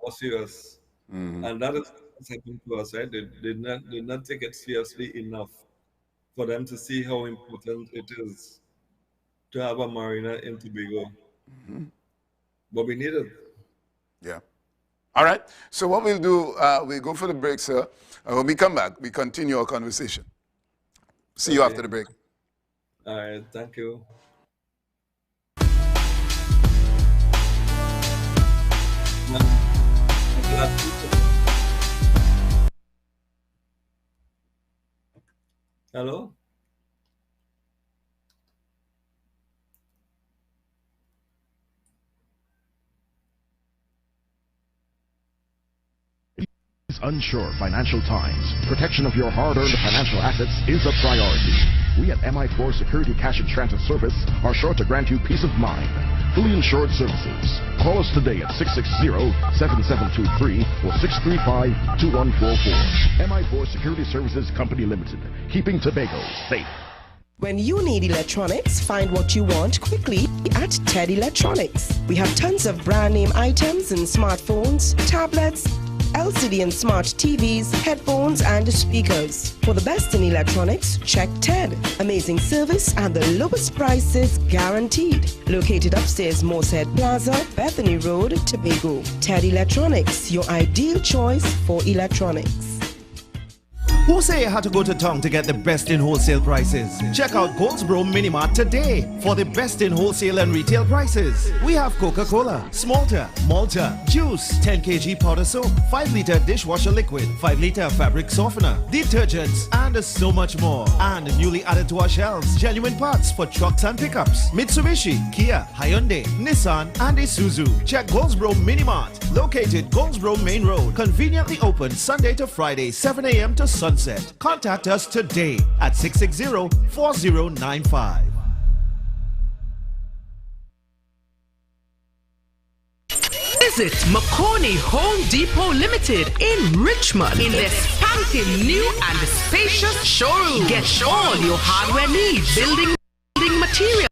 more serious. And that is what's happening to us, right? They did not take it seriously enough for them to see how important it is to have a marina in Tobago. But we need it. Yeah. All right. So what we'll do, we'll go for the break, sir. And when we come back, we continue our conversation. See you after the break. All right. Thank you. Hello? Unsure financial times, protection of your hard-earned financial assets is a priority. We at MI4 Security Cash and Transit Service are sure to grant you peace of mind. Fully insured services. Call us today at 660-7723 or 635-2144. MI4 Security Services Company Limited, keeping Tobago safe. When you need electronics, find what you want quickly at Ted Electronics. We have tons of brand name items in smartphones, tablets, LCD and smart TVs, headphones and speakers. For the best in electronics, check TED. Amazing service and the lowest prices guaranteed. Located upstairs Moosehead Plaza, Bethany Road, Tobago. TED Electronics, your ideal choice for electronics. Who say you had to go to town to get the best in wholesale prices? Check out Goldsboro Minimart today for the best in wholesale and retail prices. We have Coca-Cola, Smalta, Malta, juice, 10 kg powder soap, 5 liter dishwasher liquid, 5 liter fabric softener, detergents, and so much more. And newly added to our shelves, genuine parts for trucks and pickups. Mitsubishi, Kia, Hyundai, Nissan, and Isuzu. Check Goldsboro Minimart, located Goldsboro Main Road, conveniently open Sunday to Friday, 7 a.m. to sunset. Contact us today at 660-4095. Visit McCorney Home Depot Limited in Richmond in their spanking new and spacious showroom. Get all your hardware needs, building material,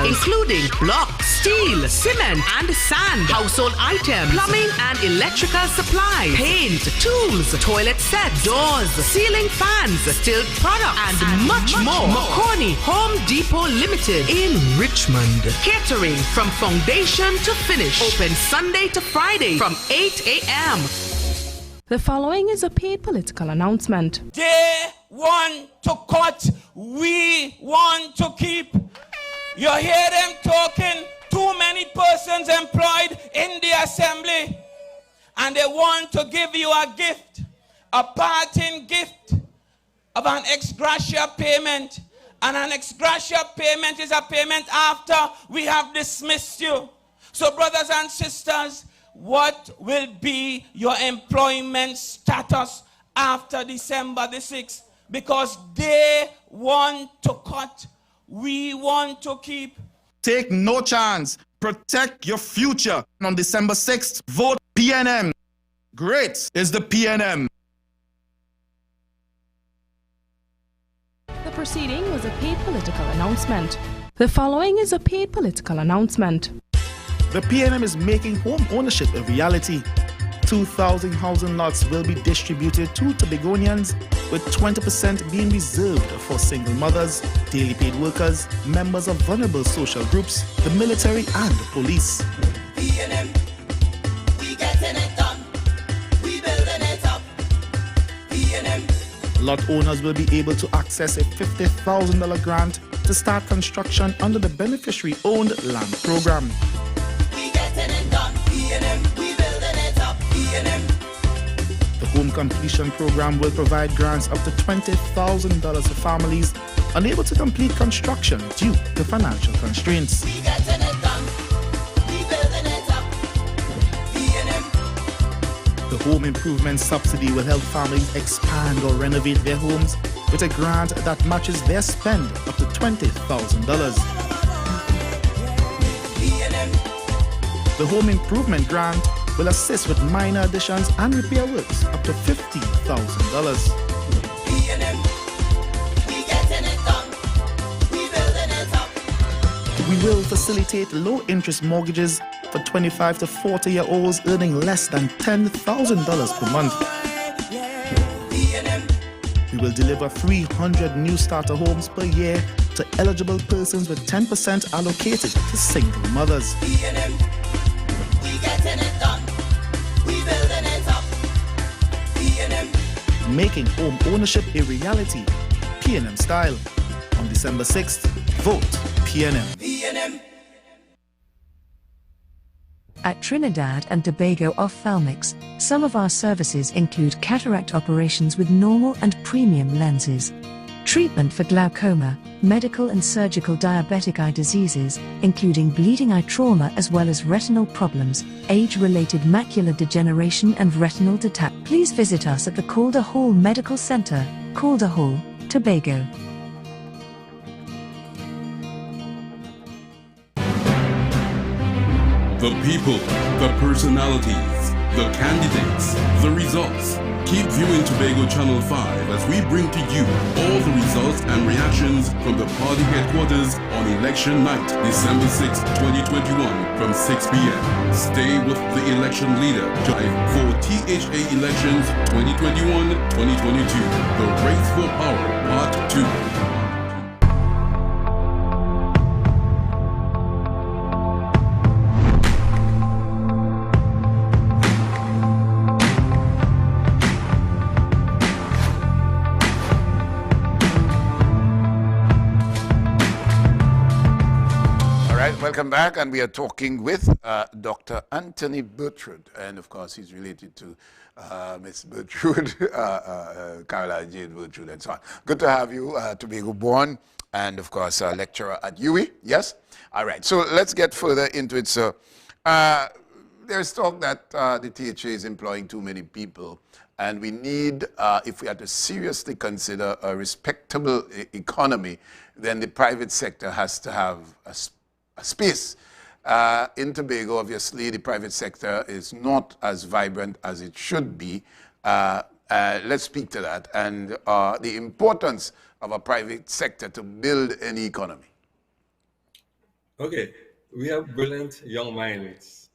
including block, steel, cement and sand, household items, plumbing and electrical supplies, paint, tools, toilet sets, doors, ceiling fans, steel products and much more. McCorney Home Depot Limited in Richmond. Catering from foundation to finish. Open Sunday to Friday from 8 a.m. The following is a paid political announcement. They want to cut, we want to keep. You hear them talking, too many persons employed in the assembly, and they want to give you a gift, a parting gift of an ex gratia payment. And an ex gratia payment is a payment after we have dismissed you. So brothers and sisters, what will be your employment status after December the 6th? Because they want to cut, we want to keep. Take no chance. Protect your future. On December 6th, vote PNM. Great is the PNM. The proceeding was a paid political announcement. The following is a paid political announcement. The PNM is making home ownership a reality. 2,000 housing lots will be distributed to Tobagonians, with 20% being reserved for single mothers, daily paid workers, members of vulnerable social groups, the military and the police. PNM, we getting it done. We building it up. PNM. Lot owners will be able to access a $50,000 grant to start construction under the beneficiary-owned land program. We getting it done. PNM, we building it up. PNM. The home completion program will provide grants up to $20,000 for families unable to complete construction due to financial constraints. We getting it done. We building it up. PNM. The home improvement subsidy will help families expand or renovate their homes with a grant that matches their spend up to $20,000. The home improvement grant will assist with minor additions and repair works up to $50,000. PNM, we getting it done. We building it up. We will facilitate low-interest mortgages for 25 to 40-year-olds earning less than $10,000 per month. We will deliver 300 new starter homes per year to eligible persons with 10% allocated to single mothers. We getting it done. We building it up. Making home ownership a reality, PNM style. On December 6th, vote PNM. At Trinidad and Tobago ophthalmics, some of our services include cataract operations with normal and premium lenses, treatment for glaucoma, medical and surgical diabetic eye diseases, including bleeding eye trauma as well as retinal problems, age-related macular degeneration and retinal detachment. Please visit us at the Calder Hall Medical Center, Calder Hall, Tobago. The people, the personalities, the candidates, the results. Keep viewing Tobago Channel 5 as we bring to you all the results and reactions from the party headquarters on election night, December 6, 2021 from 6 p.m. Stay with the election leader live for THA Elections 2021-2022, The Race for Power, Part 2. Welcome back, and we are talking with Dr. Anthony Bertrand, and of course he's related to Miss Bertrand, Caroline Jane Bertrand, and so on. Good to have you, Tobago born, and of course a lecturer at UWI, yes? All right, so let's get further into it, sir. There's talk that the THA is employing too many people, and we need, if we are to seriously consider a respectable economy, then the private sector has to have a space. In Tobago, obviously, the private sector is not as vibrant as it should be. Let's speak to that and the importance of a private sector to build any economy. Okay, we have brilliant young minds,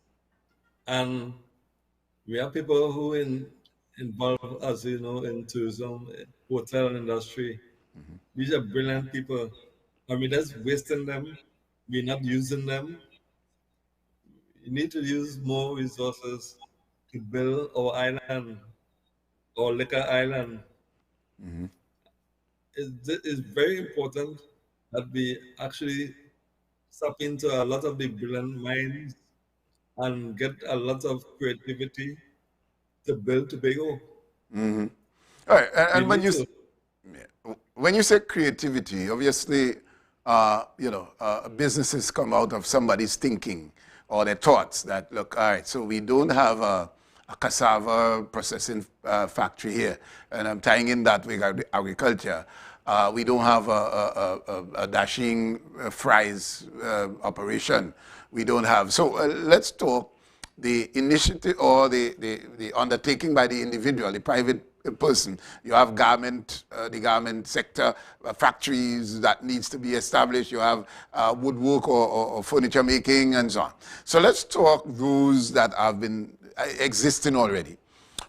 and we have people who involved, as you know, in tourism, hotel industry. These are brilliant people. I mean, that's wasting them. We're not using them. You need to use more resources to build our island, our liquor island. It's very important that we actually tap into a lot of the brilliant minds and get a lot of creativity to build Tobago. All right, and when you say creativity, obviously, businesses come out of somebody's thinking or their thoughts that, look, all right, so we don't have a cassava processing factory here, and I'm tying in that with agriculture. We don't have a dashing fries operation. We don't have, so let's talk the initiative or the undertaking by the individual, the private person. You have the garment sector, factories that needs to be established. You have woodwork or furniture making and so on. So let's talk those that have been existing already.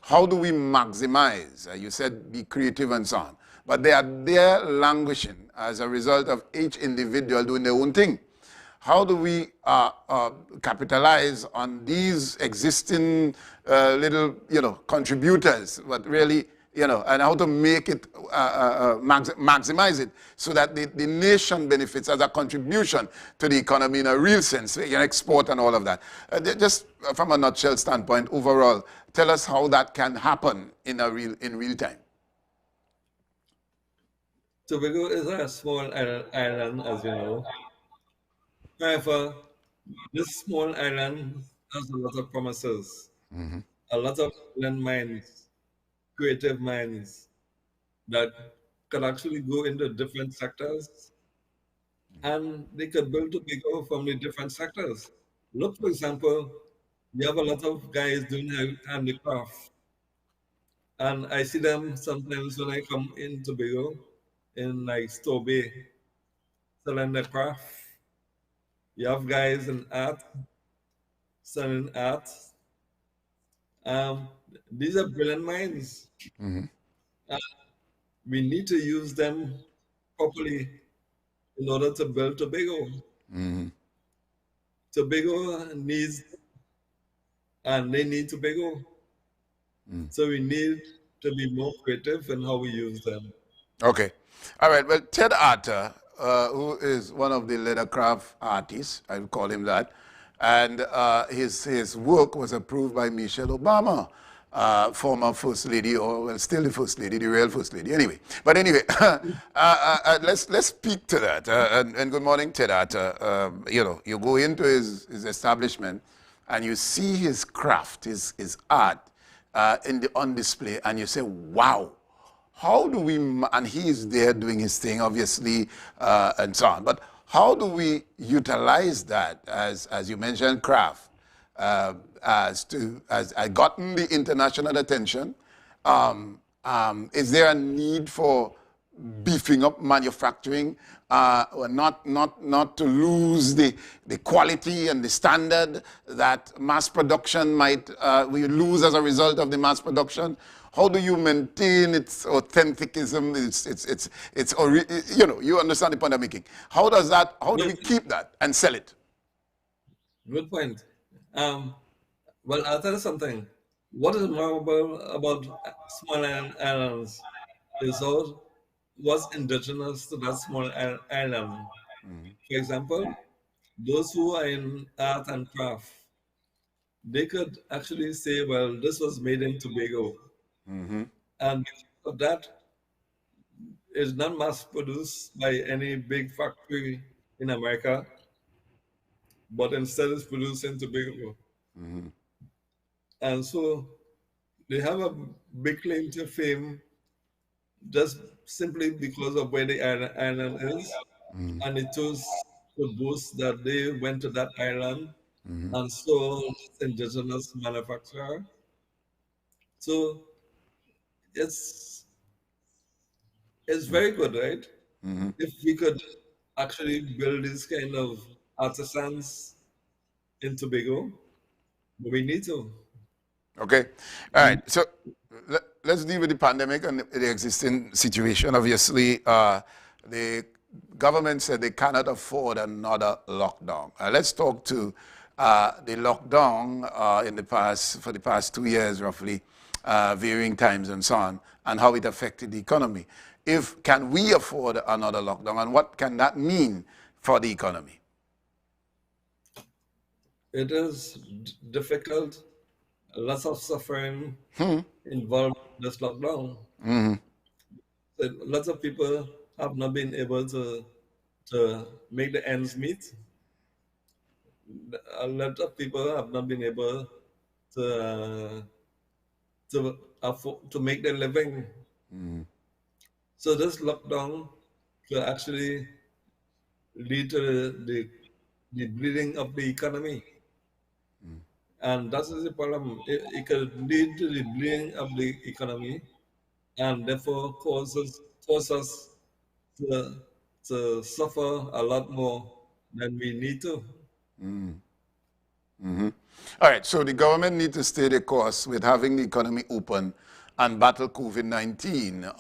How do we maximize? You said be creative and so on. But they are there languishing as a result of each individual doing their own thing. How do we capitalize on these existing little, contributors, but really, and how to make it, maximize it so that the nation benefits as a contribution to the economy in a real sense, export and all of that. Just from a nutshell standpoint, overall, tell us how that can happen in real time. Tobago is a small island, as you know. However, this small island has a lot of promises, a lot of brilliant minds, creative minds that could actually go into different sectors, and they could build Tobago from the different sectors. Look, for example, you have a lot of guys doing handicraft, and I see them sometimes when I come in Tobago, in like Store Bay, selling their craft. You have guys in art, studying art. Um, these are brilliant minds. Mhm. And we need to use them properly in order to build Tobago. Mhm. Tobago needs, and they need Tobago. So we need to be more creative in how we use them. Okay. All right. Well, Ted Arthur, who is one of the leathercraft artists, I would call him that, and his work was approved by Michelle Obama, former First Lady, or well, still the First Lady, the real First Lady. Anyway, but anyway, let's speak to that. And good morning, Ted Arthur. You know, you go into his establishment, and you see his craft, his art, on display, and you say, wow. How do we, and he is there doing his thing, obviously, and so on, but how do we utilize that, as you mentioned, craft, as gotten the international attention? Is there a need for beefing up manufacturing, or not to lose the quality and the standard that mass production might we lose as a result of the mass production? How do you maintain its authenticism? You know, you understand the point I'm making. How do we keep that and sell it? Good point. Well, I'll tell you something. What is memorable about small islands is how what's indigenous to that small island. For example, those who are in art and craft, they could actually say, well, this was made in Tobago. Mm-hmm. And because of that, it's not mass produced by any big factory in America, but instead it's produced in Tobago. Mm-hmm. And so they have a big claim to fame just simply because of where the island is. And it was to boast that they went to that island and saw indigenous manufacturer. So it's very good, right? If we could actually build this kind of artisans in Tobago, but we need to. Okay. All right. So let's deal with the pandemic and the existing situation. Obviously, the government said they cannot afford another lockdown. Let's talk to the lockdown for the past 2 years, roughly, varying times and so on, and how it affected the economy. Can we afford another lockdown, and what can that mean for the economy? It is difficult, lots of suffering involved in this lockdown. So lots of people have not been able to make the ends meet. A lot of people have not been able to make their living. So this lockdown could actually lead to the bleeding of the economy. And that is the problem. It could lead to the bleeding of the economy and therefore cause us to suffer a lot more than we need to. All right, so the government needs to stay the course with having the economy open and battle COVID-19.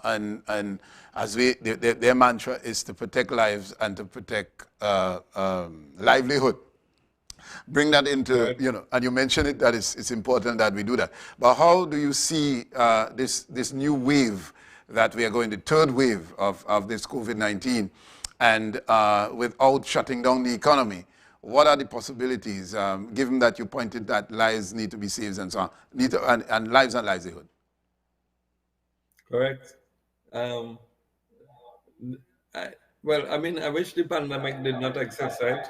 And as their mantra is to protect lives and to protect livelihood. Bring that into, you know, and you mentioned it, that it's important that we do that. But how do you see this new wave that we are going, the third wave of this COVID-19, and without shutting down the economy? What are the possibilities, given that you pointed that lives need to be saved and so on, and lives and livelihood? Correct. I mean, I wish the pandemic did not exist, right?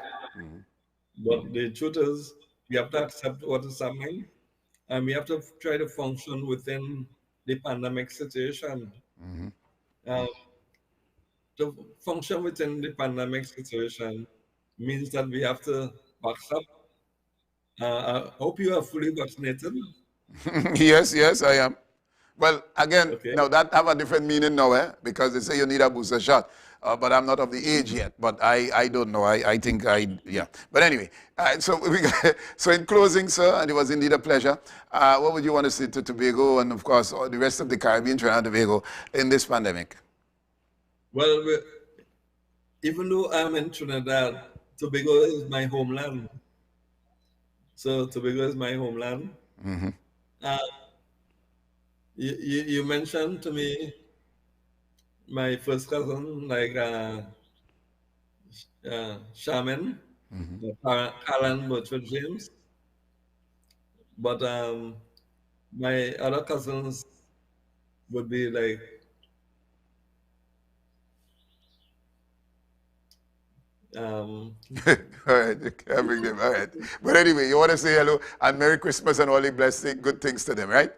But the truth is, we have to accept what is happening, and we have to try to function within the pandemic situation. To function within the pandemic situation means that we have to box up. I hope you are fully vaccinated. Yes, I am. Well, again, that have a different meaning now, because they say you need a booster shot. But I'm not of the age yet. But I don't know. I think yeah. But anyway, so in closing, sir, and it was indeed a pleasure, what would you want to say to Tobago and, of course, all the rest of the Caribbean, Trinidad and Tobago, in this pandemic? Well, even though I'm in Trinidad, Tobago is my homeland. So Tobago is my homeland. Mm-hmm. You mentioned to me my first cousin, like Shaman, Alan Butcher James. But my other cousins would be like all right, you can't bring them. All right. But anyway, you want to say hello and Merry Christmas and all the blessed good things to them, right?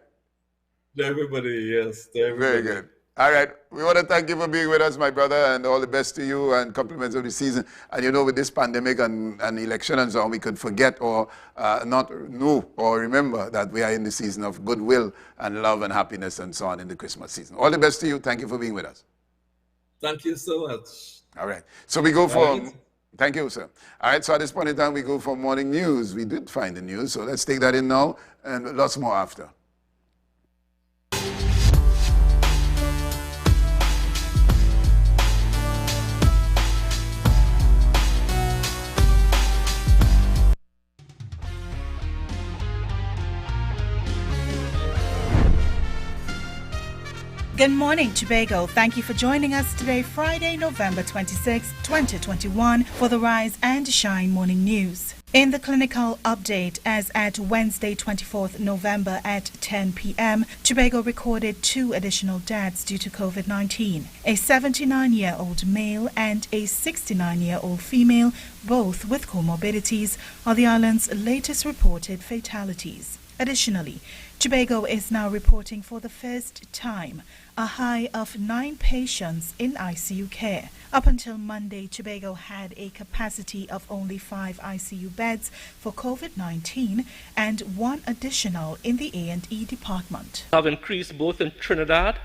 To everybody, yes. To everybody. Very good. All right. We want to thank you for being with us, my brother, and all the best to you and compliments of the season. And you know, with this pandemic and election and so on, we could forget or not know or remember that we are in the season of goodwill and love and happiness and so on in the Christmas season. All the best to you. Thank you for being with us. Thank you so much. All right. So we go for... Thank you, sir. All right, so at this point in time, we go for morning news. We did find the news, so let's take that in now and lots more after. Good morning, Tobago. Thank you for joining us today, Friday, November 26, 2021, for the Rise and Shine Morning News. In the clinical update, as at Wednesday, 24th November at 10 p.m., Tobago recorded 2 additional deaths due to COVID-19. A 79-year-old male and a 69-year-old female, both with comorbidities, are the island's latest reported fatalities. Additionally, Tobago is now reporting for the first time a high of 9 patients in ICU care. Up until Monday, Tobago had a capacity of only 5 ICU beds for COVID-19 and 1 additional in the A&E department. Have increased both in Trinidad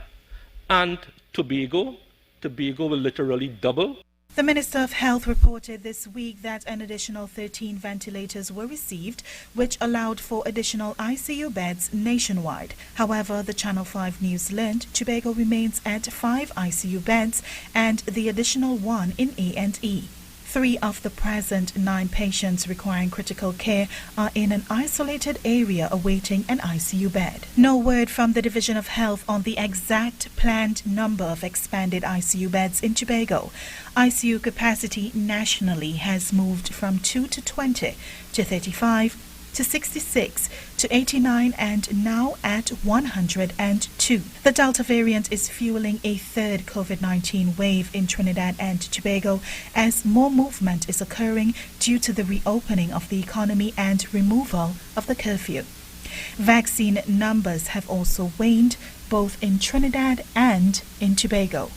and Tobago. Tobago will literally double. The Minister of Health reported this week that an additional 13 ventilators were received, which allowed for additional ICU beds nationwide. However, the Channel 5 News learned Tobago remains at 5 ICU beds and the additional 1 in A&E. 3 of the present 9 patients requiring critical care are in an isolated area awaiting an ICU bed. No word from the Division of Health on the exact planned number of expanded ICU beds in Tobago. ICU capacity nationally has moved from 2 to 20 to 35 to 66 to 89 and now at 102. The Delta variant is fueling a third COVID-19 wave in Trinidad and Tobago as more movement is occurring due to the reopening of the economy and removal of the curfew. Vaccine numbers have also waned both in Trinidad and in Tobago.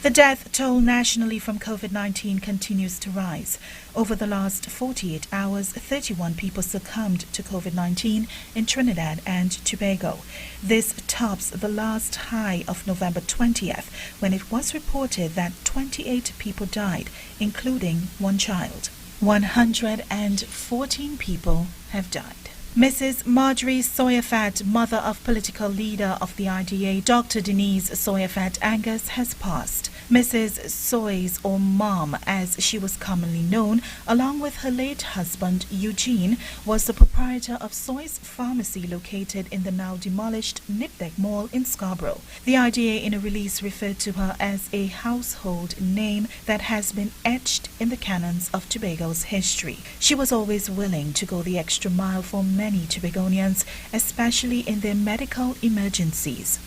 The death toll nationally from COVID-19 continues to rise. Over the last 48 hours, 31 people succumbed to COVID-19 in Trinidad and Tobago. This tops the last high of November 20th, when it was reported that 28 people died, including 1 child. 114 people have died. Mrs. Marjorie Soyafat, mother of political leader of the IDA, Dr. Denise Soyafat Angus, has passed. Mrs. Soy's, or Mom as she was commonly known, along with her late husband Eugene, was the proprietor of Soy's Pharmacy located in the now demolished Nipdeck Mall in Scarborough. The IDA in a release referred to her as a household name that has been etched in the canons of Tobago's history. She was always willing to go the extra mile for many Tobagonians, especially in their medical emergencies.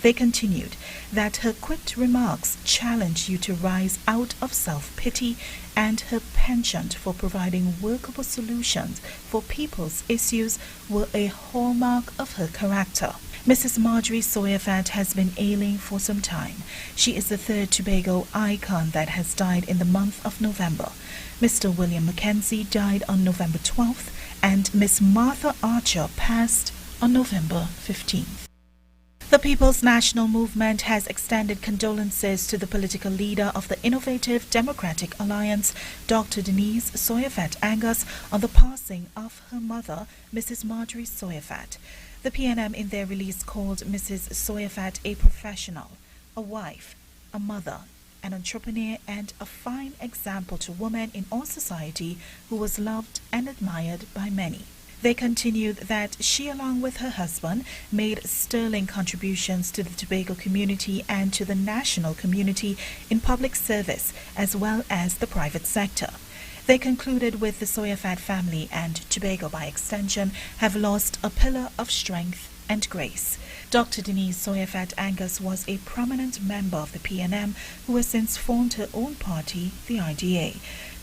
They continued that her quipped remarks challenge you to rise out of self-pity, and her penchant for providing workable solutions for people's issues were a hallmark of her character. Mrs. Marjorie Soyafat has been ailing for some time. She is the 3rd Tobago icon that has died in the month of November. Mr. William Mackenzie died on November 12th, and Miss Martha Archer passed on November 15th. The People's National Movement has extended condolences to the political leader of the Innovative Democratic Alliance, Dr. Denise Soyefat Angus, on the passing of her mother, Mrs. Marjorie Soyefat. The PNM in their release called Mrs. Soyefat a professional, a wife, a mother, an entrepreneur, and a fine example to women in our society who was loved and admired by many. They continued that she, along with her husband, made sterling contributions to the Tobago community and to the national community in public service as well as the private sector. They concluded with the Soyefat family and Tobago by extension have lost a pillar of strength and grace. Dr. Denise Soyefat Angus was a prominent member of the PNM who has since formed her own party, the IDA.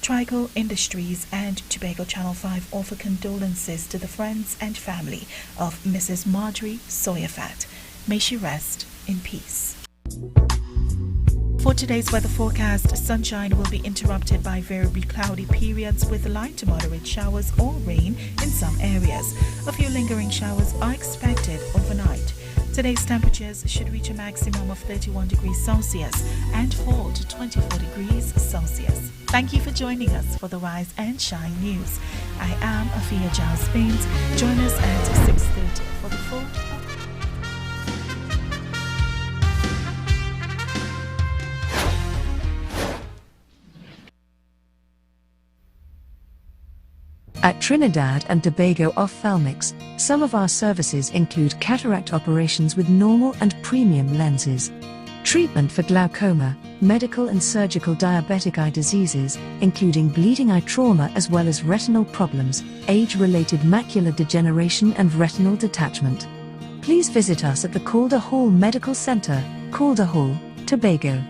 Trico Industries and Tobago Channel 5 offer condolences to the friends and family of Mrs. Marjorie Soyefat. May she rest in peace. For today's weather forecast, sunshine will be interrupted by variably cloudy periods with light to moderate showers or rain in some areas. A few lingering showers are expected overnight. Today's temperatures should reach a maximum of 31 degrees Celsius and fall to 24 degrees Celsius. Thank you for joining us for the Rise and Shine News. I am Afia Giles Baines. Join us at 6:30 for the full. At Trinidad and Tobago of Felmix, some of our services include cataract operations with normal and premium lenses, treatment for glaucoma, medical and surgical diabetic eye diseases, including bleeding eye trauma as well as retinal problems, age-related macular degeneration and retinal detachment. Please visit us at the Calder Hall Medical Center, Calder Hall, Tobago.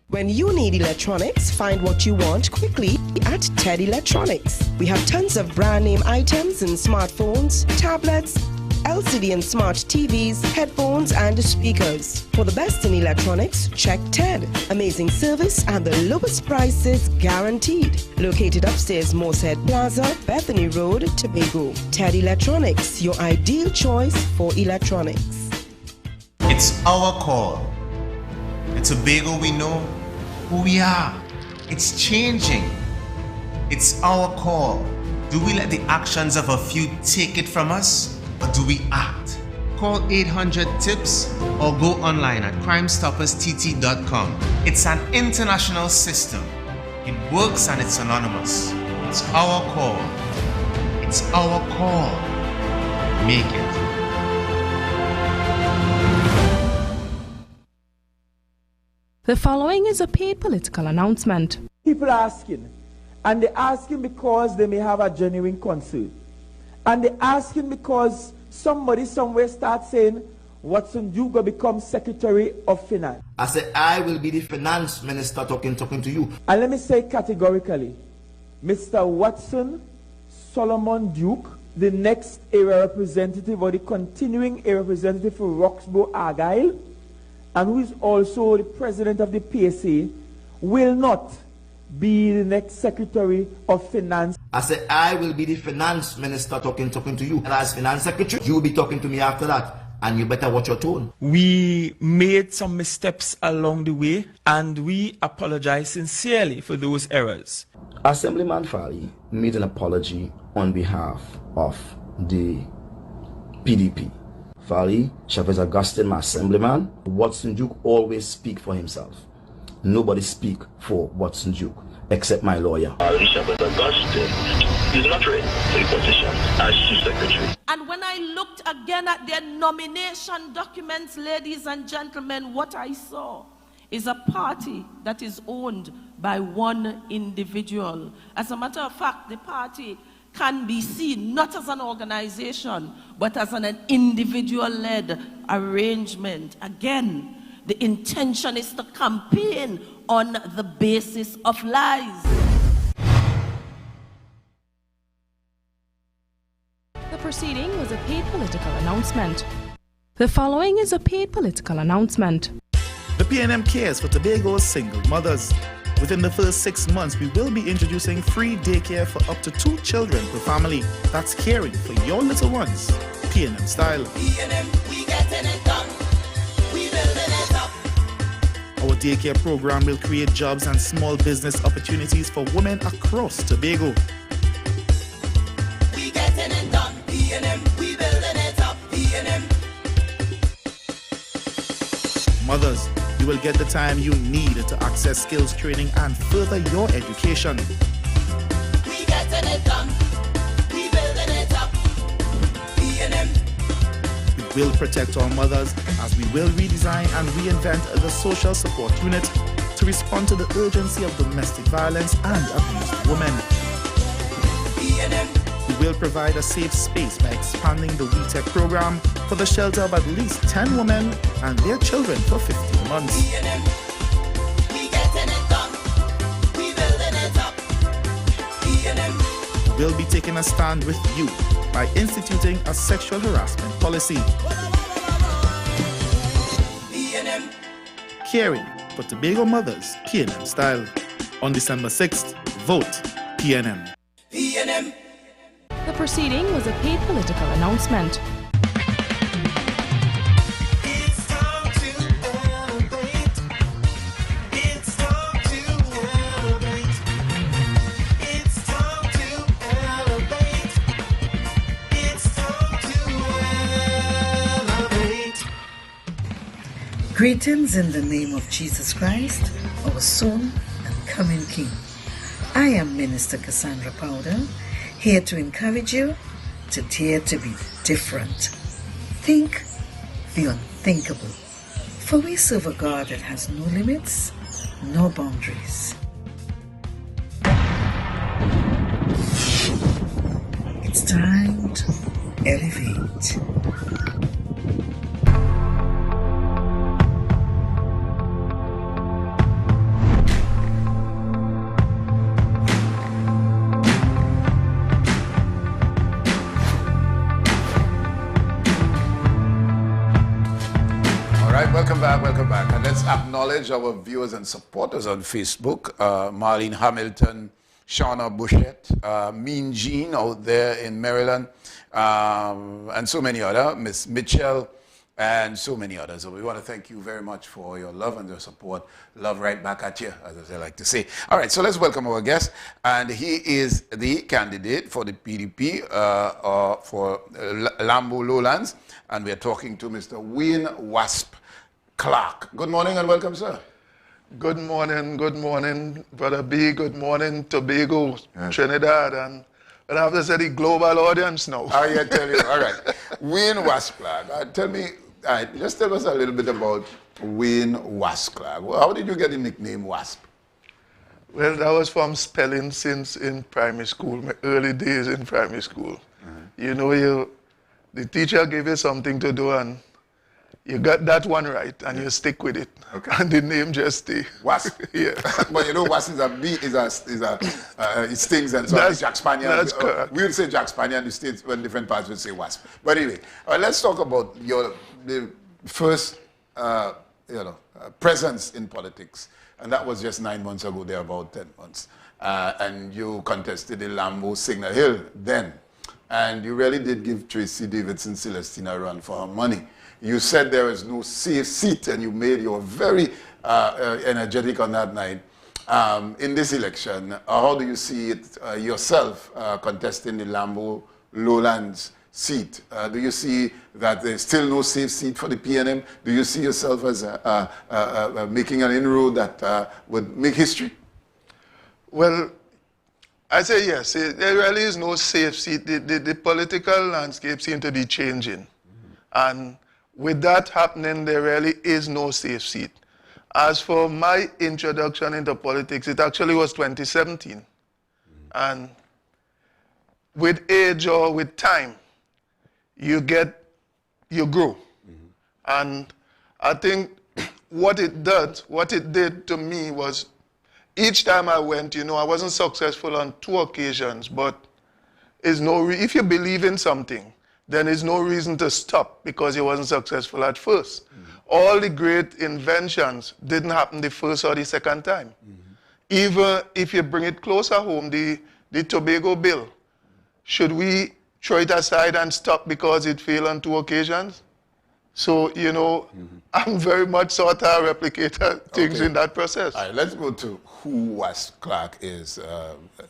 When you need electronics, find what you want quickly at Ted Electronics. We have tons of brand name items in smartphones, tablets, LCD and smart TVs, headphones and speakers. For the best in electronics, check Ted. Amazing service and the lowest prices guaranteed. Located upstairs Moosehead Plaza, Bethany Road, Tobago. Ted Electronics, your ideal choice for electronics. It's our call. In Tobago we know who we are. It's changing. It's our call. Do we let the actions of a few take it from us, or do we act? Call 800-TIPS or go online at crimestopperstt.com. It's an international system. It works and it's anonymous. It's our call. It's our call. Make it. The following is a paid political announcement. People are asking, and they're asking because they may have a genuine concern. And they're asking because somebody somewhere starts saying, Watson, you go become Secretary of Finance. I said, I will be the finance minister talking to you. And let me say categorically, Mr. Watson Solomon Duke, the next area representative or the continuing area representative for Roxborough Argyle, and who is also the president of the PSA, will not be the next Secretary of Finance. I said, I will be the finance minister talking to you. And as finance secretary, you will be talking to me after that. And you better watch your tone. We made some missteps along the way, and we apologize sincerely for those errors. Assemblyman Fali made an apology on behalf of the PDP. Fali, Chavez Augustine, my assemblyman. Watson Duke always speak for himself. Nobody speak for Watson Duke except my lawyer. Chavez Augustine is not ready for the position as chief secretary. And when I looked again at their nomination documents, ladies and gentlemen, what I saw is a party that is owned by one individual. As a matter of fact, the party can be seen not as an organization, but as an individual-led arrangement. Again, the intention is to campaign on the basis of lies. The proceeding was a paid political announcement. The following is a paid political announcement. The PNM cares for Tobago's single mothers. Within the first 6 months, we will be introducing free daycare for up to 2 children per family. That's caring for your little ones, P&M style. P&M, we getting it done. We building it up. Our daycare program will create jobs and small business opportunities for women across Tobago. We getting it done. P&M, we building it up. P&M. Mothers, you will get the time you need to access skills training and further your education. We getting it done. We building it up. P&M. We will protect our mothers as we will redesign and reinvent the social support unit to respond to the urgency of domestic violence and abused women. P&M. We will provide a safe space by expanding the WeTech program for the shelter of at least 10 women and their children for 15 months. P&M. We getting it done. We building it up. P&M. We'll be taking a stand with you by instituting a sexual harassment policy. P&M. Caring for Tobago mothers, P&M style. On December 6th, vote P&M. P&M. The proceeding was a paid political announcement. It's time to elevate. It's time to elevate. It's time to elevate. It's time to elevate. Greetings in the name of Jesus Christ, our soon and coming King. I am Minister Cassandra Powder, here to encourage you to dare to be different. Think the unthinkable. For we serve a God that has no limits, no boundaries. It's time to elevate. Welcome back. And let's acknowledge our viewers and supporters on Facebook. Marlene Hamilton, Shauna Bouchette, Mean Jean out there in Maryland, and so many others, Miss Mitchell, and so many others. So we want to thank you very much for your love and your support. Love right back at you, as I like to say. All right, so let's welcome our guest. And he is the candidate for the PDP for Lambo Lowlands. And we are talking to Mr. Wayne Wasp Clark. Good morning and welcome, sir. Good morning, Brother B. Good morning, Tobago, Trinidad, and I have to say the global audience now. I tell you, all right. Wayne Wasp Clark. Tell me, just tell us a little bit about Wayne Wasp Clark. How did you get the nickname Wasp? Well, that was from spelling since in primary school, my early days in primary school. You know, the teacher gave you something to do and you got that one right, and you stick with it. Okay. And the name just stay. Wasp. Yeah. But you know, Wasp is a bee, it stings and so on. Jack Spaniel. That's correct. We would say Jack Spaniel in the States, when different parts would say Wasp. But anyway, let's talk about the first, presence in politics. And that was just 9 months ago, there about 10 months. And you contested the Lambo Signal Hill then. And you really did give Tracy Davidson Celestine a run for her money. You said there is no safe seat, and you were very energetic on that night. In this election, how do you see it yourself contesting the Lambo Lowlands seat? Do you see that there's still no safe seat for the PNM? Do you see yourself as making an inroad that would make history? Well, I say yes. There really is no safe seat. The political landscape seems to be changing. And with that happening, there really is no safe seat. As for my introduction into politics, it actually was 2017. And with age or with time, you grow. And I think what it did to me was, each time I went, I wasn't successful on 2 occasions, but if you believe in something, then there's no reason to stop because you wasn't successful at first. All the great inventions didn't happen the first or the second time. even if you bring it closer home, the Tobago bill, should we throw it aside and stop because it failed on 2 occasions? So, you know, I'm very much sort of replicator things in that process. All right, let's go to who Wes Clark is.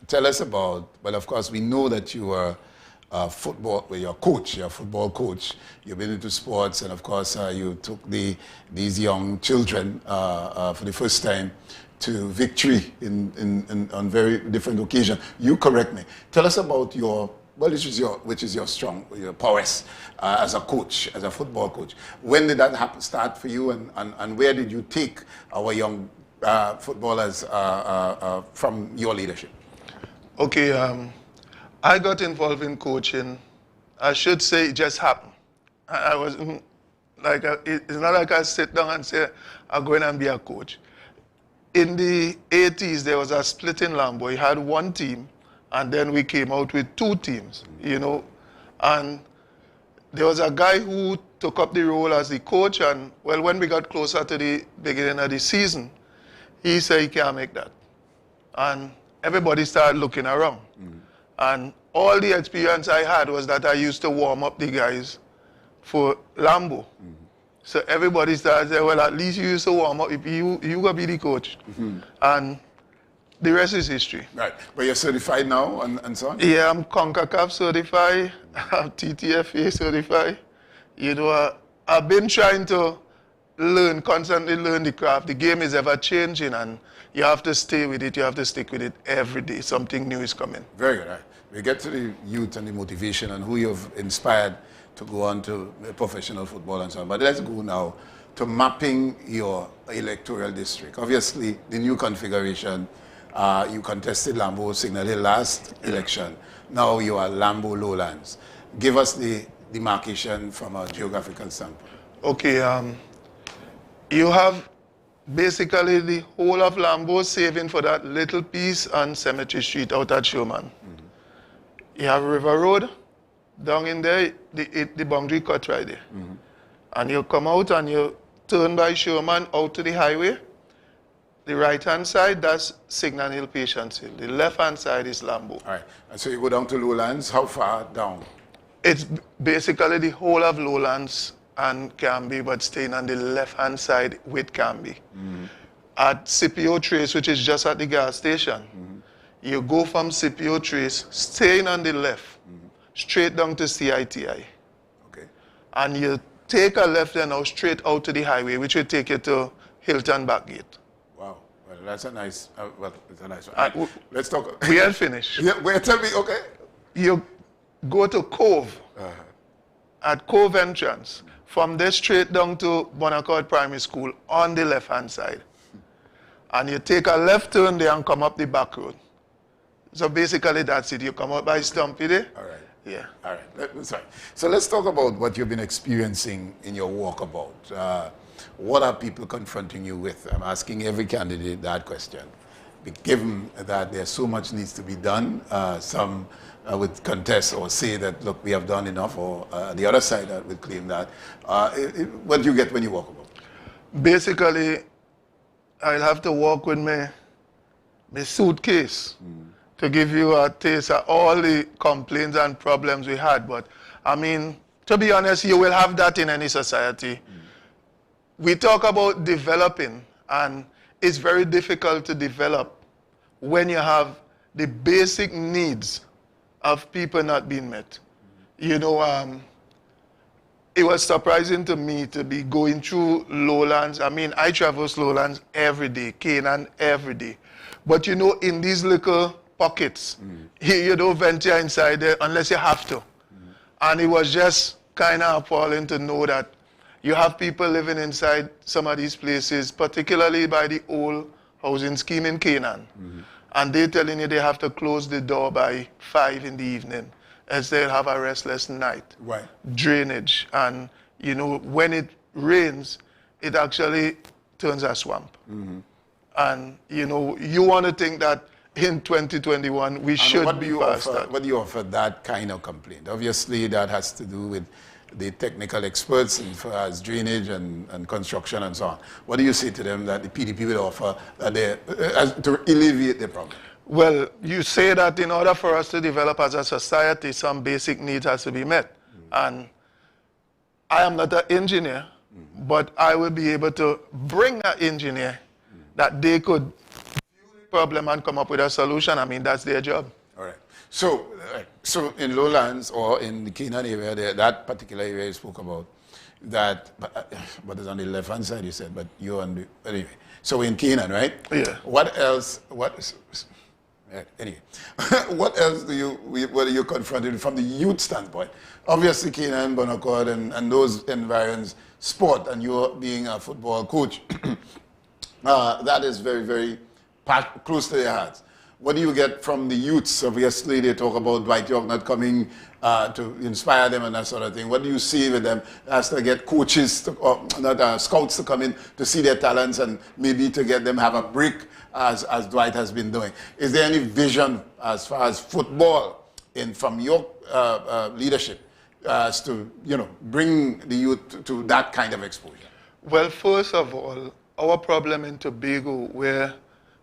Tell us about, well, of course, we know that you are football, well, you're a coach, you're a football coach. You've been into sports, and of course, you took these young children for the first time to victory on very different occasions. You correct me. Tell us about your, well, which is your strong, your prowess as a coach, as a football coach. When did that start for you, and where did you take our young footballers from your leadership? Okay, I got involved in coaching. I should say it just happened. I wasn't like, it's not like I sit down and say, I'm going to be a coach. In the 80s, there was a split in Lambo. We had 1 team, and then we came out with 2 teams, you know. And there was a guy who took up the role as the coach, and, well, when we got closer to the beginning of the season, he said he can't make that. And everybody started looking around. And all the experience I had was that I used to warm up the guys for Lambo. So everybody started saying, well, at least you used to warm up. You gonna be the coach. And the rest is history. Right. But you're certified now and so on? Yeah, I'm CONCACAF certified. I'm TTFA certified. You know, I've been trying to constantly learn the craft. The game is ever changing, and you have to stay with it. You have to stick with it every day. Something new is coming. Very good. Right. We get to the youth and the motivation and who you've inspired to go on to professional football and so on. But let's go now to mapping your electoral district. Obviously, the new configuration, you contested Lambo Signal Hill last election. Now you are Lambo Lowlands. Give us the demarcation from a geographical standpoint. Okay, you have basically the whole of Lambo saving for that little piece on Cemetery Street out at Sherman. You have River Road, down in there, the boundary cut right there. And you come out and you turn by Sherman out to the highway. The right-hand side, that's Signal Hill, Patience Hill. The left-hand side is Lambo. All right. And so you go down to Lowlands. How far down? It's basically the whole of Lowlands and Canby, but staying on the left-hand side with Canby. At CPO Trace, which is just at the gas station, you go from CPO Trace, staying on the left, straight down to CITI. Okay. And you take a left and now straight out to the highway, which will take you to Hilton Backgate. Wow. Well, that's a nice, it's a nice one. Let's talk. We ain't finished. Yeah, wait, tell me, okay. You go to Cove. At Cove entrance. From there straight down to Bonaccord Primary School on the left-hand side. And you take a left turn there and come up the back road. So basically that's it. You come up by Stumpy there. All right. Yeah. All right. Sorry. So let's talk about what you've been experiencing in your walkabout. What are people confronting you with? I'm asking every candidate that question. Given that there's so much needs to be done, some would contest or say that, look, we have done enough, or the other side would claim that. What do you get when you walk about? Basically, I'll have to walk with my suitcase to give you a taste of all the complaints and problems we had. But, I mean, to be honest, you will have that in any society. We talk about developing, and it's very difficult to develop when you have the basic needs of people not being met. You know, it was surprising to me to be going through Lowlands. I mean, I traverse Lowlands every day, Canaan every day. But you know, in these little pockets, you don't venture inside there unless you have to. And it was just kind of appalling to know that you have people living inside some of these places, particularly by the old housing scheme in Canaan. And they're telling you they have to close the door by 5 in the evening, as they'll have a restless night. Right. Drainage. And, you know, when it rains, it actually turns a swamp. And, you know, you want to think that in 2021, we should be past that. What do you offer that kind of complaint? Obviously, that has to do with the technical experts as far as drainage and construction and so on. What do you say to them that the PDP will offer to alleviate the problem? Well, you say that in order for us to develop as a society, some basic needs has to be met. And I am not an engineer, but I will be able to bring an engineer that they could view the problem and come up with a solution. I mean, that's their job. All right. So in lowlands or in the Canaan area, that particular area you spoke about, that, but it's on the left-hand side you said, but you're on the, anyway. So in Canaan, right? Yeah. What else, anyway, what else what are you confronted with from the youth standpoint? Obviously Canaan, Bonaccord, and those environs, sport, and you're being a football coach, that is very, very close to their hearts. What do you get from the youths? Obviously, they talk about Dwight York not coming to inspire them and that sort of thing. What do you see with them as to get coaches, scouts to come in to see their talents and maybe to get them have a break as Dwight has been doing? Is there any vision as far as football from your leadership as to, bring the youth to that kind of exposure? Well, first of all, our problem in Tobago where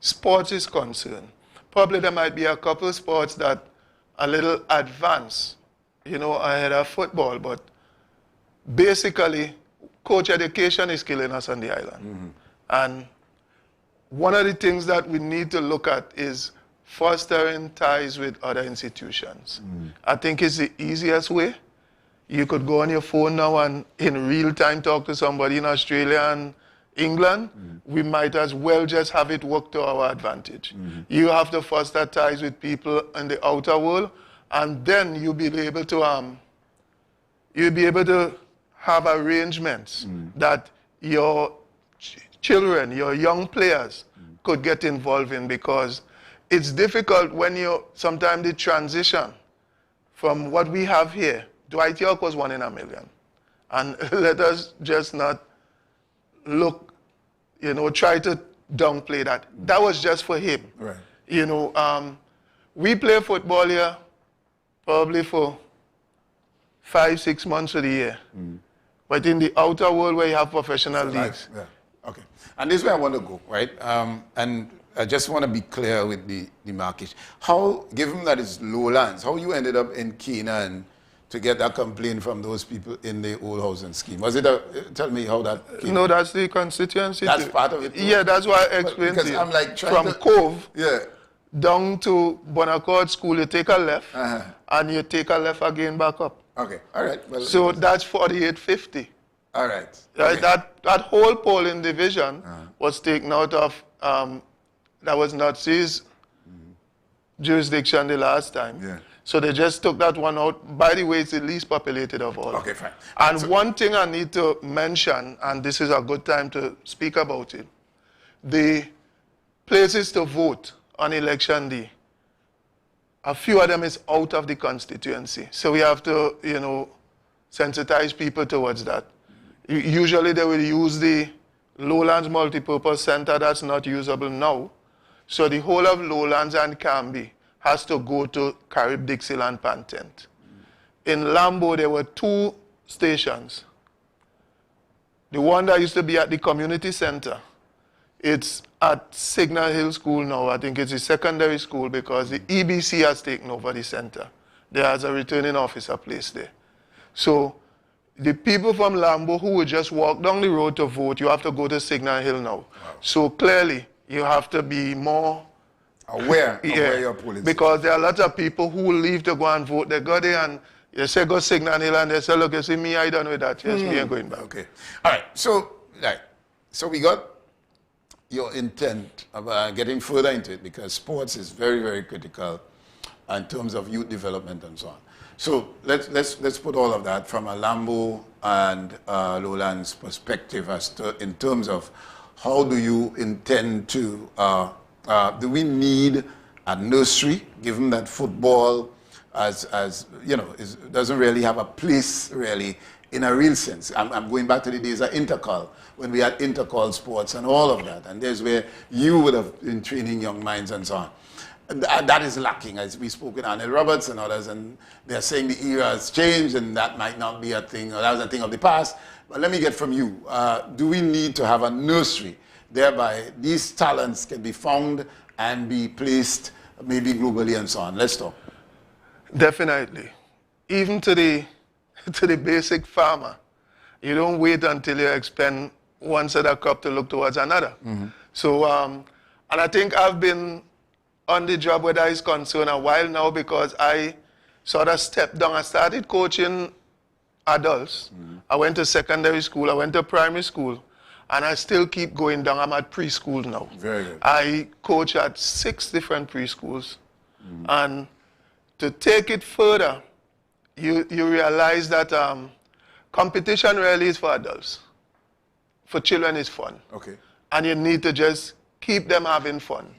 sports is concerned, probably there might be a couple of sports that are a little advanced, ahead of football, but basically, coach education is killing us on the island. And one of the things that we need to look at is fostering ties with other institutions. I think it's the easiest way. You could go on your phone now and in real time talk to somebody in Australia and England. We might as well just have it work to our advantage. You have to foster ties with people in the outer world, and then you'll be able to have arrangements that your children, your young players could get involved in, because it's difficult when sometimes the transition from what we have here. Dwight York was 1 in a million. And let us just not look, try to downplay that. That was just for him. Right. We play football here probably for 5-6 months of the year. But in the outer world where you have professional leagues. Yeah. Okay. And this is where I want to go, right? And I just want to be clear with the demarcation. How, given that it's lowlands, how you ended up in Canaan to get that complaint from those people in the old housing scheme? Was it tell me how that came? No, that's the constituency. That's part of it too? Yeah, that's why I explained to you. I'm like from Cove down to Bonaccord School, you take a left, and you take a left again back up. Okay, all right. Well, so that's 4850. All right. Okay. That whole polling division was taken out of, that was Nazi's jurisdiction the last time. Yeah. So they just took that one out. By the way, it's the least populated of all. Okay, fine. And one thing I need to mention, and this is a good time to speak about it, the places to vote on election day, a few of them is out of the constituency. So we have to, sensitize people towards that. Usually they will use the Lowlands Multipurpose Center that's not usable now. So the whole of Lowlands and Canby has to go to Carib Dixieland Pantent. In Lambo, there were 2 stations. The one that used to be at the community center, it's at Signal Hill School now. I think it's a secondary school because the EBC has taken over the center. There has a returning officer placed there. So the people from Lambo who would just walk down the road to vote, you have to go to Signal Hill now. Wow. So clearly, you have to be more aware of where your polling. Because there are lots of people who will leave to go and vote. They go there and you say go Signal Hill and they say, look, you see me, I done with that. Yes, we ain't going back. Okay. All right. So we got your intent of getting further into it, because sports is very, very critical in terms of youth development and so on. So let's put all of that from a Lambo and Lowlands perspective in terms of how do you intend to, do we need a nursery, given that football doesn't really have a place really in a real sense. I'm going back to the days of intercol, when we had intercol sports and all of that, and there's where you would have been training young minds and so on. that is lacking, as we spoke with Arnold Roberts and others, and they're saying the era has changed and that might not be a thing, or that was a thing of the past. But let me get from you, do we need to have a nursery, thereby these talents can be found and be placed maybe globally and so on? Let's talk. Definitely. Even to the basic farmer, you don't wait until you expend one set of crop to look towards another. So, and I think I've been on the job where that is concerned a while now, because I sort of stepped down. I started coaching adults. I went to secondary school, I went to primary school, and I still keep going down. I'm at preschool now. Very good. I coach at 6 different preschools. And to take it further, you realize that competition really is for adults. For children, it's fun. Okay. And you need to just keep them having fun.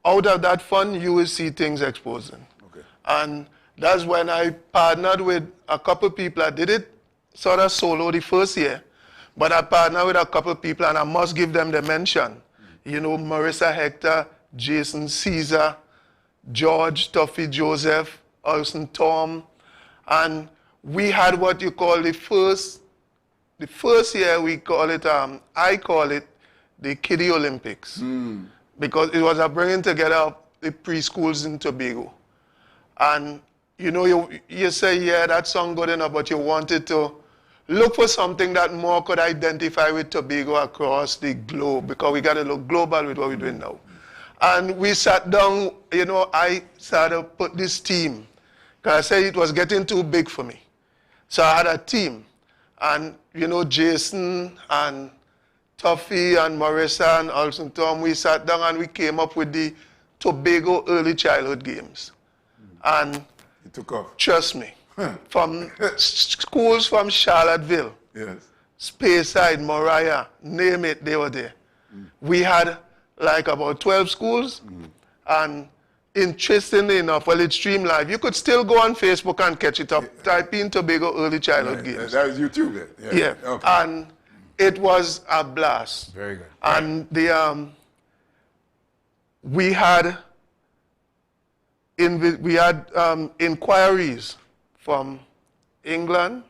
Out of that fun, you will see things exposing. Okay. And that's when I partnered with a couple people. I did it sort of solo the first year, but I partnered with a couple people, and I must give them the mention. You know, Marissa Hector, Jason Caesar, George, Tuffy Joseph, Olson Tom, and we had what you call the first year, we call it, I call it the Kiddie Olympics. Because it was a bringing together of the preschools in Tobago. And you know, you say, yeah, that sounds good enough, but you wanted to look for something that more could identify with Tobago across the globe, because we got to look global with what we're doing now. And we sat down, you know, I started to put this team, because I said it was getting too big for me. So I had a team, and you know, Jason and Tuffy and Marissa and Olson Tom, we sat down and we came up with the Tobago Early Childhood Games. And it took off. Trust me, from schools from Charlottesville, Speyside, Moriah, name it, they were there. We had like about 12 schools, and interestingly enough, well, it's streamed live. You could still go on Facebook and catch it up. Type in Tobago Early Childhood Games. That was YouTube, yeah. Okay. And it was a blast. Very good. And the we had inquiries from England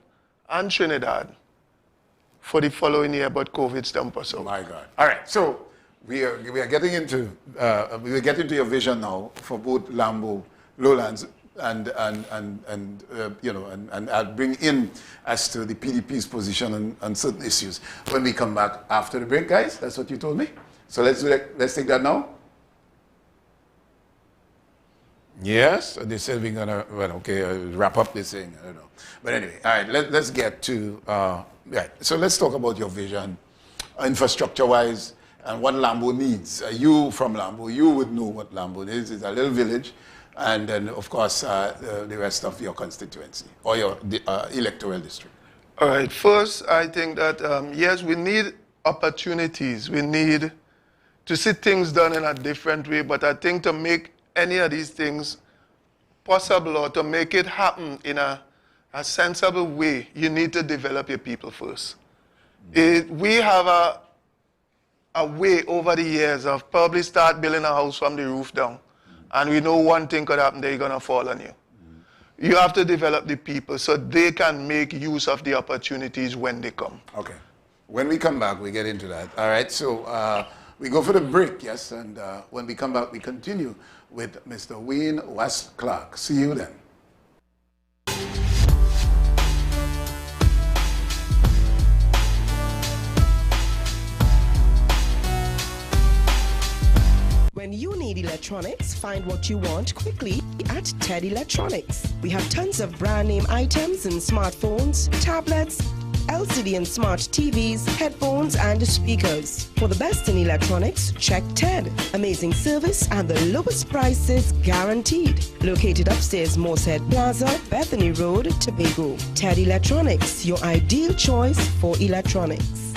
and Trinidad for the following year, but COVID stumped us out. My God. All right. So we are getting into your vision now for both Lambo, Lowlands, and you know, and I'll bring in as to the PDP's position on certain issues when we come back after the break, guys. That's what you told me. So let's do that. Let's take that now. Yes, they said we're gonna wrap up this thing. I don't know, but anyway, all right. Let's get to So let's talk about your vision, infrastructure-wise, and what Lambo needs. You from Lambo, you would know what Lambo is. It's a little village. And then, of course, the rest of your constituency or your electoral district. All right. First, I think that, yes, we need opportunities. We need to see things done in a different way. But I think to make any of these things possible, or to make it happen in a sensible way, you need to develop your people first. We have a way over the years of probably start building a house from the roof down. And we know one thing could happen, they're going to fall on you. You have to develop the people so they can make use of the opportunities when they come. Okay. When we come back, we get into that. All right, so we go for the break, yes, and when we come back, we continue with Mr. Wayne West Clark. See you then. When you need electronics, find what you want quickly at Ted Electronics. We have tons of brand name items in smartphones, tablets, LCD and smart TVs, headphones and speakers. For the best in electronics, check Ted. Amazing service and the lowest prices guaranteed. Located upstairs Moorehead Plaza, Bethany Road, Tobago. Ted Electronics, your ideal choice for electronics.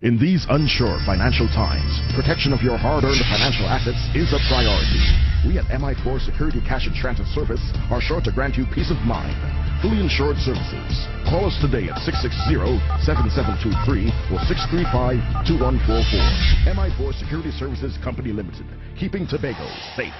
In these unsure financial times, protection of your hard-earned financial assets is a priority. We at MI4 Security Cash and Transit Service are sure to grant you peace of mind. fully insured services. Call us today at 660-7723 or 635-2144. MI4 Security Services Company Limited, keeping Tobago safe.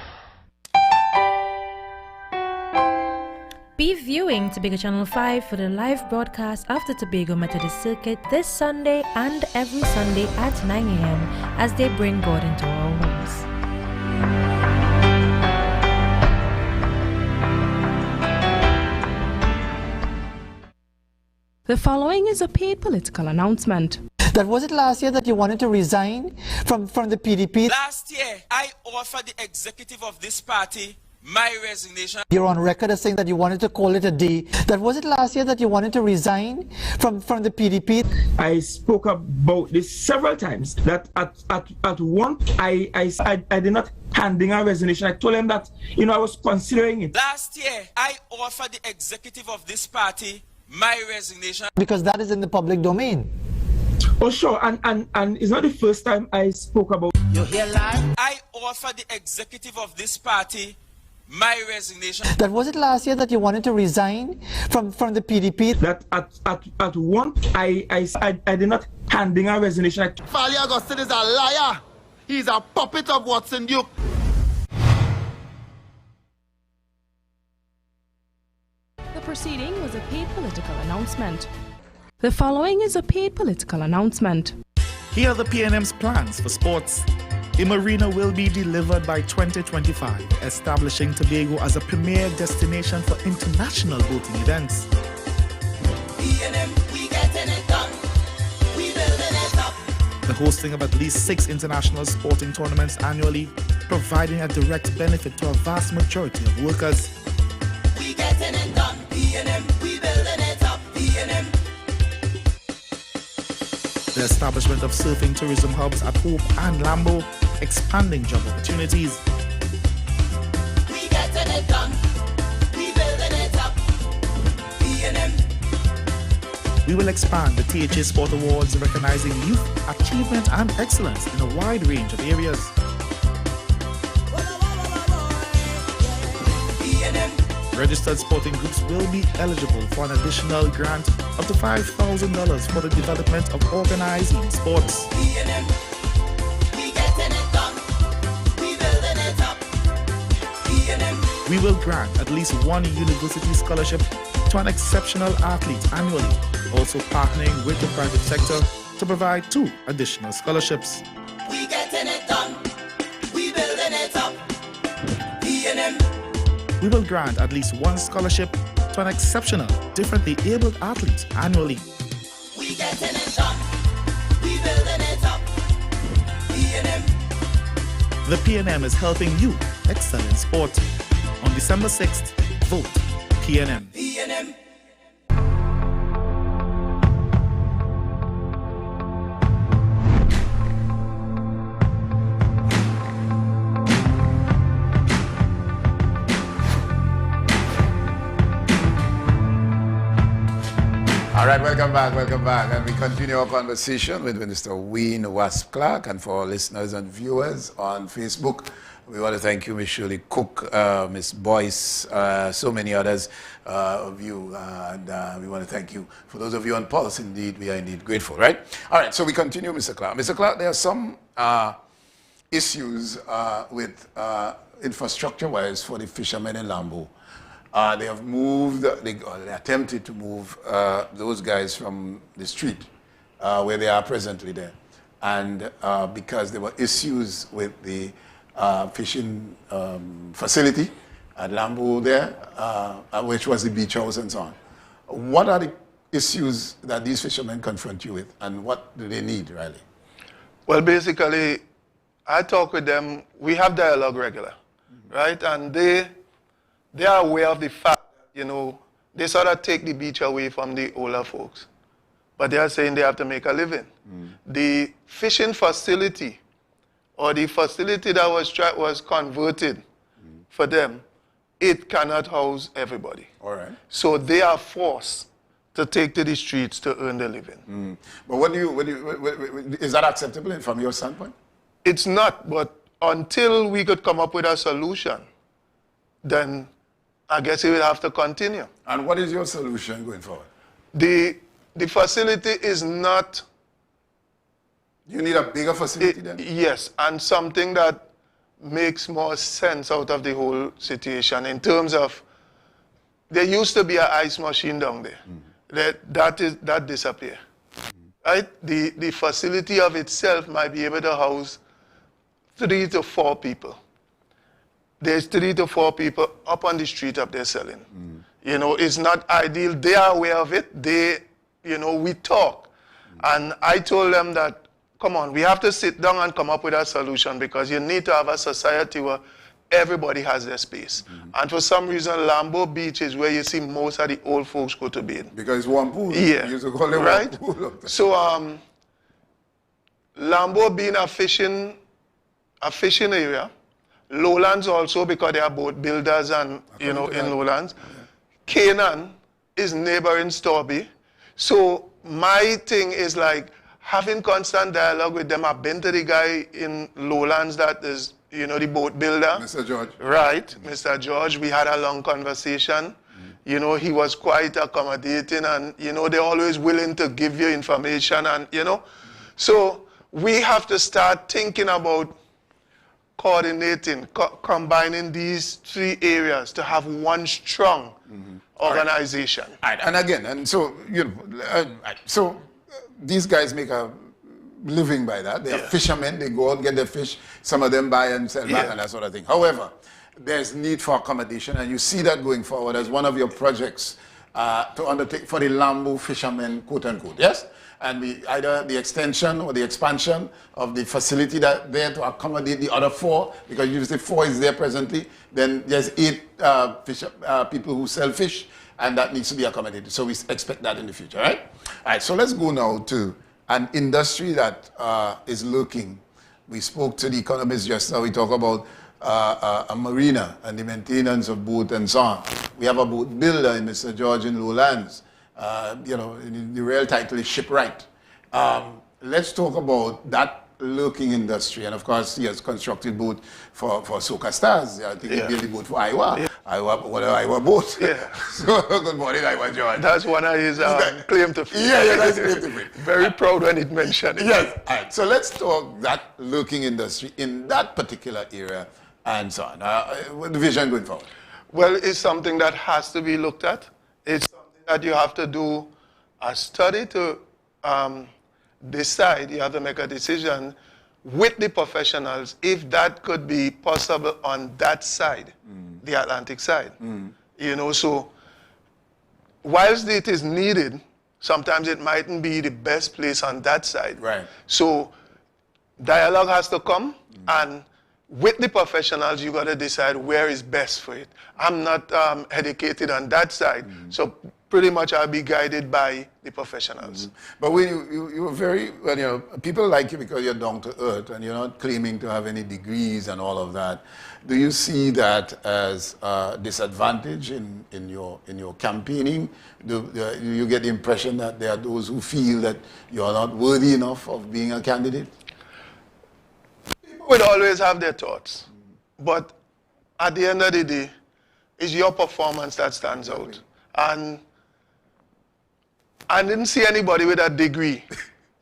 Be viewing Tobago Channel 5 for the live broadcast of the Tobago Methodist Circuit this Sunday and every Sunday at 9 a.m. as they bring God into our homes. The following is a paid political announcement. That was it last year that you wanted to resign from the PDP? Last year, I offered the executive of this party my resignation. You're on record as saying that you wanted to call it a day. That was it last year that you wanted to resign from the PDP? I spoke about this several times, that at one I did not hand in a resignation. I told him that, I was considering it. Last year, I offered the executive of this party my resignation. Because that is in the public domain. Oh, sure, and it's not the first time I spoke about. You hear that? I offered the executive of this party my resignation. That was it last year that you wanted to resign from the PDP? That at one I did not hand in a resignation. Fally Augustine is a liar. He's a puppet of Watson Duke. The proceeding was a paid political announcement. The following is a paid political announcement. Here are the PNM's plans for sports. A marina will be delivered by 2025, establishing Tobago as a premier destination for international boating events. PNM, we getting it done. We building it up. The hosting of at least 6 international sporting tournaments annually, providing a direct benefit to a vast majority of workers. We getting it done. PNM, we building it up. PNM. The establishment of surfing tourism hubs at Hope and Lambo, expanding job opportunities. We getting it done. We building it up. PNM. We will expand the THA Sport Awards, recognizing youth achievement and excellence in a wide range of areas. Registered sporting groups will be eligible for an additional grant up to $5,000 for the development of organizing sports. PNM. We getting it done. We building it up. PNM. We will grant at least one university scholarship to an exceptional athlete annually, also partnering with the private sector to provide 2 additional scholarships. We getting it done. We building it up. PNM. We will grant at least 1 scholarship to an exceptional, differently abled athlete annually. We getting it done. We building it up. PNM. The PNM is helping you excel in sport. On December 6th, vote PNM. PNM. All right, welcome back. And we continue our conversation with Minister Wayne Wasp Clark. And for our listeners and viewers on Facebook, we want to thank you, Ms. Shirley Cook, Ms. Boyce, so many others of you. And we want to thank you. For those of you on Pulse, indeed, we are indeed grateful, right? All right, so we continue, Mr. Clark. Mr. Clark, there are some issues with infrastructure-wise for the fishermen in Lambo. They have moved, they attempted to move those guys from the street where they are presently there. And because there were issues with the fishing facility at Lambo there, which was the beach house and so on. What are the issues that these fishermen confront you with, and what do they need, really? Well, basically, I talk with them. We have dialogue regular, right? And they are aware of the fact that, they sort of take the beach away from the older folks. But they are saying they have to make a living. The fishing facility, or the facility that was converted for them, it cannot house everybody. All right. So they are forced to take to the streets to earn their living. But is that acceptable from your standpoint? It's not, but until we could come up with a solution, then I guess it will have to continue. And what is your solution going forward? The facility is not... You need a bigger facility then? Yes, and something that makes more sense out of the whole situation in terms of, there used to be an ice machine down there. That disappeared. Right? The facility of itself might be able to house 3 to 4 people. There's 3 to 4 people up on the street up there selling. You know, it's not ideal. They are aware of it. We talk. And I told them that, come on, we have to sit down and come up with a solution, because you need to have a society where everybody has their space. And for some reason, Lambo Beach is where you see most of the old folks go to bathe. Because it's one pool. Yeah. You used to call it right? one pool. So, Lambo being a fishing area, Lowlands also, because they are boat builders and, in Lowlands. Canaan is neighboring Storby. So my thing is like having constant dialogue with them. I've been to the guy in Lowlands that is, the boat builder. Mr. George. Right, Mr. George. We had a long conversation. He was quite accommodating, and, they're always willing to give you information, and, So we have to start thinking about coordinating, combining these 3 areas to have one strong organization. Right. And again, so these guys make a living by that. They are fishermen. They go out and get their fish. Some of them buy and sell back and that sort of thing. However, there's need for accommodation, and you see that going forward as one of your projects to undertake for the Lambo fishermen, quote unquote. Yes. And either the extension or the expansion of the facility there to accommodate the other 4, because you say 4 is there presently, then there's 8 people who sell fish, and that needs to be accommodated. So we expect that in the future, right? All right, so let's go now to an industry that is looking. We spoke to the economist just now. We talk about a marina and the maintenance of boat and so on. We have a boat builder in Mr. George in Lowlands. The real title is Shipwright. Let's talk about that lurking industry. And of course, he has constructed boat for Soca Stars. I think he built the boat for Iowa. Iowa boat. Yeah. So, good morning, Iowa George. That's one of his claim to fame. Yeah, that's claim to fame. Very proud when it mentioned it. Yes. All right. So let's talk that lurking industry in that particular area and so on. What the vision going forward? Well, it's something that has to be looked at. It's that you have to do a study to decide. You have to make a decision with the professionals if that could be possible on that side, the Atlantic side. So whilst it is needed, sometimes it mightn't be the best place on that side. Right. So dialogue has to come, and with the professionals, you got to decide where is best for it. I'm not educated on that side, so pretty much I'll be guided by the professionals. But when you were very, people like you because you're down to earth and you're not claiming to have any degrees and all of that. Do you see that as a disadvantage in your campaigning? Do you get the impression that there are those who feel that you're not worthy enough of being a candidate? People would always have their thoughts, but at the end of the day, it's your performance that stands out. And I didn't see anybody with a degree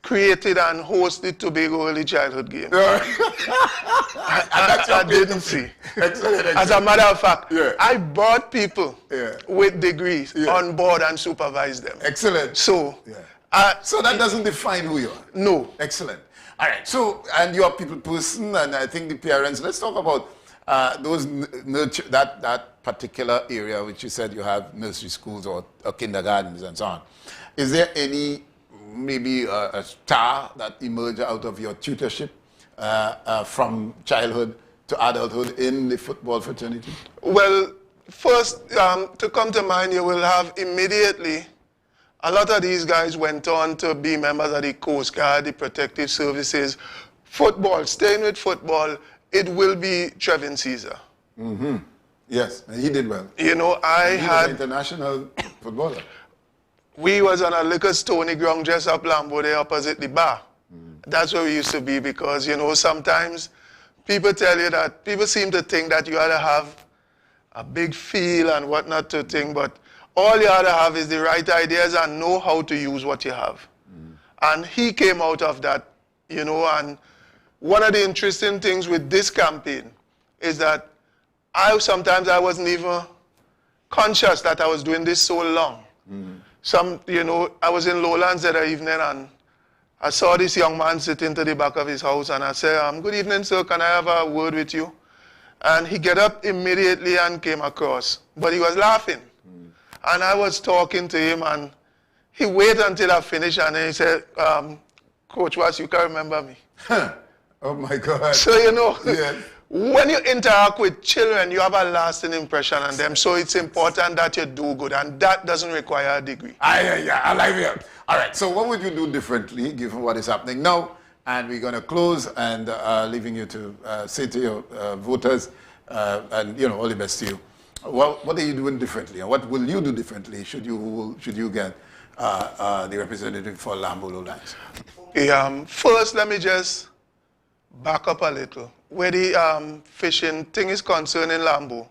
created and hosted Tobago early childhood games. I didn't see. Excellent. As a matter of fact, I brought people with degrees on board and supervised them. Excellent. So, so that doesn't define who you are? No. Excellent. All right. So, and you're a people person, and I think the parents, let's talk about those nurture, that particular area which you said you have nursery schools or kindergartens and so on. Is there any, maybe a star that emerged out of your tutorship from childhood to adulthood in the football fraternity? Well, first, to come to mind, you will have immediately, a lot of these guys went on to be members of the Coast Guard, the Protective Services. Football, staying with football, it will be Trevin Caesar. Yes, and he did well. He was an international footballer. We was on a liquor stony ground just up Lambo there opposite the bar. That's where we used to be because, sometimes people tell you that, people seem to think that you ought to have a big feel and whatnot to think, but all you have to have is the right ideas and know how to use what you have. And he came out of that, you know, and one of the interesting things with this campaign is that sometimes I wasn't even conscious that I was doing this so long. You know, I was in Lowlands that evening and I saw this young man sitting to the back of his house and I said, good evening, sir, can I have a word with you? And he get up immediately and came across, but he was laughing. And I was talking to him and he waited until I finished and then he said, Coach Watts, you can remember me. Oh my God. So, you know, yes. When you interact with children, you have a lasting impression on them. So it's important that you do good, and that doesn't require a degree. Yeah, I like it. All right, so what would you do differently given what is happening now? And we're going to close and leaving you to say to your voters and, you know, all the best to you. What are you doing differently, and what will you do differently should you get the representative for Lambo Lowlands? Okay, first, let me just back up a little. Where the fishing thing is concerned in Lambo,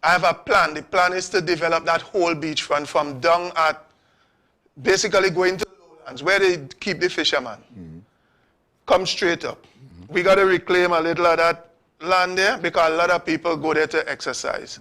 I have a plan. The plan is to develop that whole beachfront from down at basically going to Lowlands, where they keep the fishermen. Come straight up. We got to reclaim a little of that land there because a lot of people go there to exercise.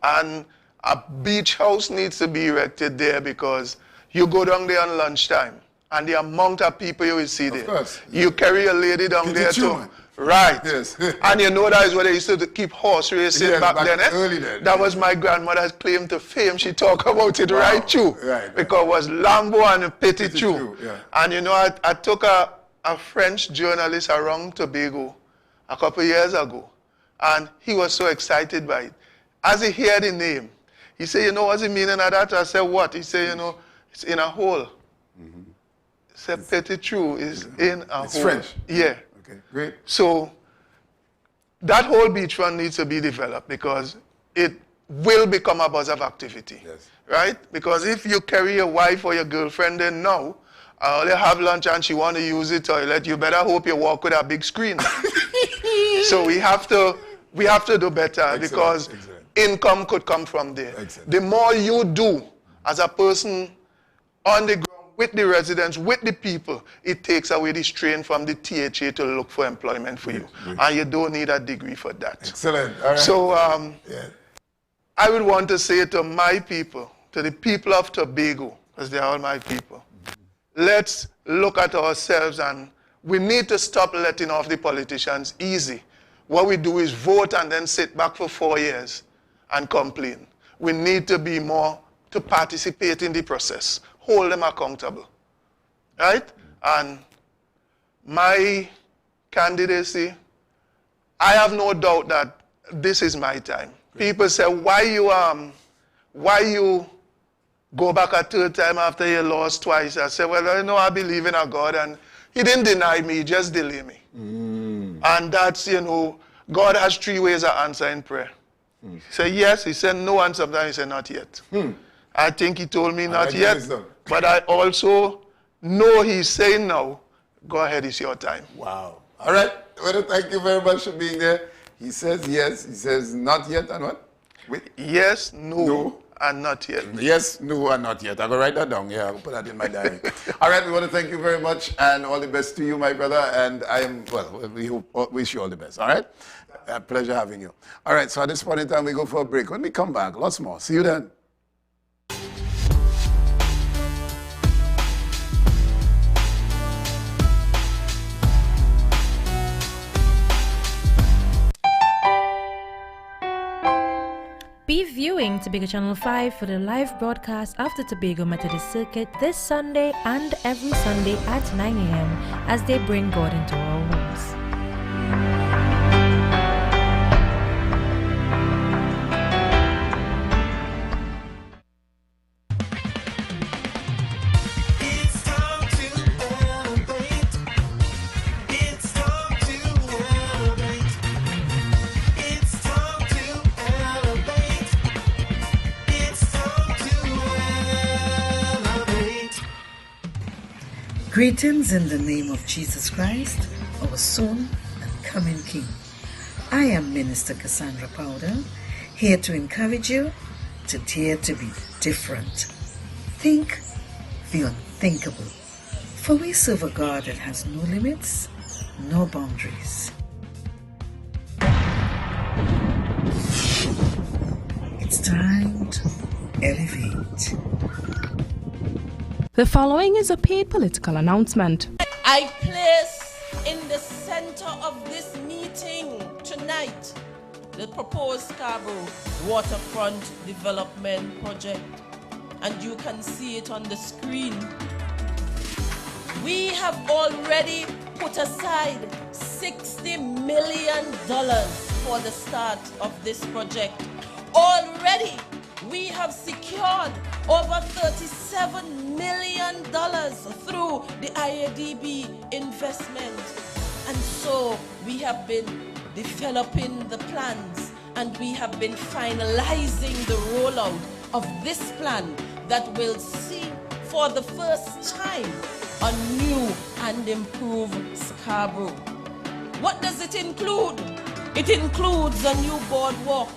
And a beach house needs to be erected there because you go down there on lunchtime and the amount of people you will see there. Of course. You carry a lady down there too. Right. Yes. And you know that is where they used to keep horse racing back then. Early then. That was my grandmother's claim to fame. She talked about it right through. Because it was Lambo and Petit Chou. Yeah. And you know, I took a French journalist around Tobago a couple of years ago. And he was so excited by it. As he heard the name, he said, you know what's the meaning of that? I said, what? He said, you know, it's in a hole. He said, Petit Chou is in a hole. It's French. Yeah. Okay, great. So that whole beachfront needs to be developed because it will become a buzz of activity, right? Because if you carry your wife or your girlfriend in now, only have lunch and she want to use the toilet, you better hope you walk with a big screen. So we have to do better because income could come from there. The more you do as a person on the ground, with the residents, with the people, it takes away the strain from the THA to look for employment for you. And you don't need a degree for that. Excellent. All right. So I would want to say to my people, to the people of Tobago, because they're all my people, let's look at ourselves and we need to stop letting off the politicians easy. What we do is vote and then sit back for 4 years and complain. We need to be more to participate in the process. Hold them accountable, right? And my candidacy, I have no doubt that this is my time. People say, why you go back a third time after you lost twice? I said, well, I know I believe in a God, and he didn't deny me, he just delay me. And that's, you know, God has 3 ways of answering prayer. He said yes, he said no, and sometimes he said not yet. I think he told me not yet. But I also know he's saying now, go ahead, it's your time. Wow. All right. Well, thank you very much for being there. He says yes, he says not yet, and what? Wait. Yes, no, and not yet. Yes, no, and not yet. I'm going to write that down. Yeah, I'll put that in my diary. All right, we want to thank you very much, and all the best to you, my brother. And we wish you all the best. All right? A pleasure having you. All right, so at this point in time, we go for a break. When we come back, lots more. See you then. Be viewing Tobago Channel 5 for the live broadcast of the Tobago Methodist Circuit this Sunday and every Sunday at 9 a.m. as they bring God into our homes. Greetings in the name of Jesus Christ, our soon and coming King. I am Minister Cassandra Powder, Here to encourage you to dare to be different. Think the unthinkable. For we serve a God that has no limits, no boundaries. It's time to elevate. The following is a paid political announcement. I place in the center of this meeting tonight the proposed Scarborough Waterfront Development Project. And you can see it on the screen. We have already put aside $60 million for the start of this project. Already, we have secured over $37 million through the IADB investment. And so we have been developing the plans and we have been finalizing the rollout of this plan that will see for the first time a new and improved Scarborough. What does it include? It includes a new boardwalk.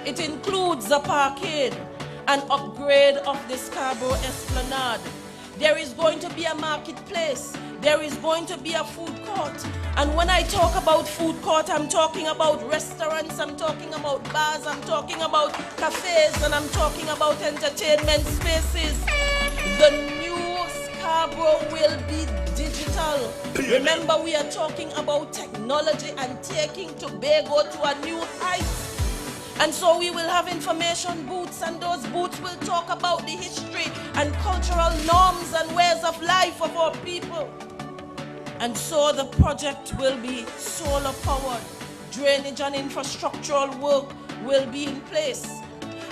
It includes a parkade, an upgrade of the Scarborough Esplanade. There is going to be a marketplace. There is going to be a food court. And when I talk about food court, I'm talking about restaurants, I'm talking about bars, I'm talking about cafes, and I'm talking about entertainment spaces. The new Scarborough will be digital. Remember, we are talking about technology and taking Tobago to a new height. And so we will have information booths, and those booths will talk about the history and cultural norms and ways of life of our people. And so the project will be solar powered. Drainage and infrastructural work will be in place.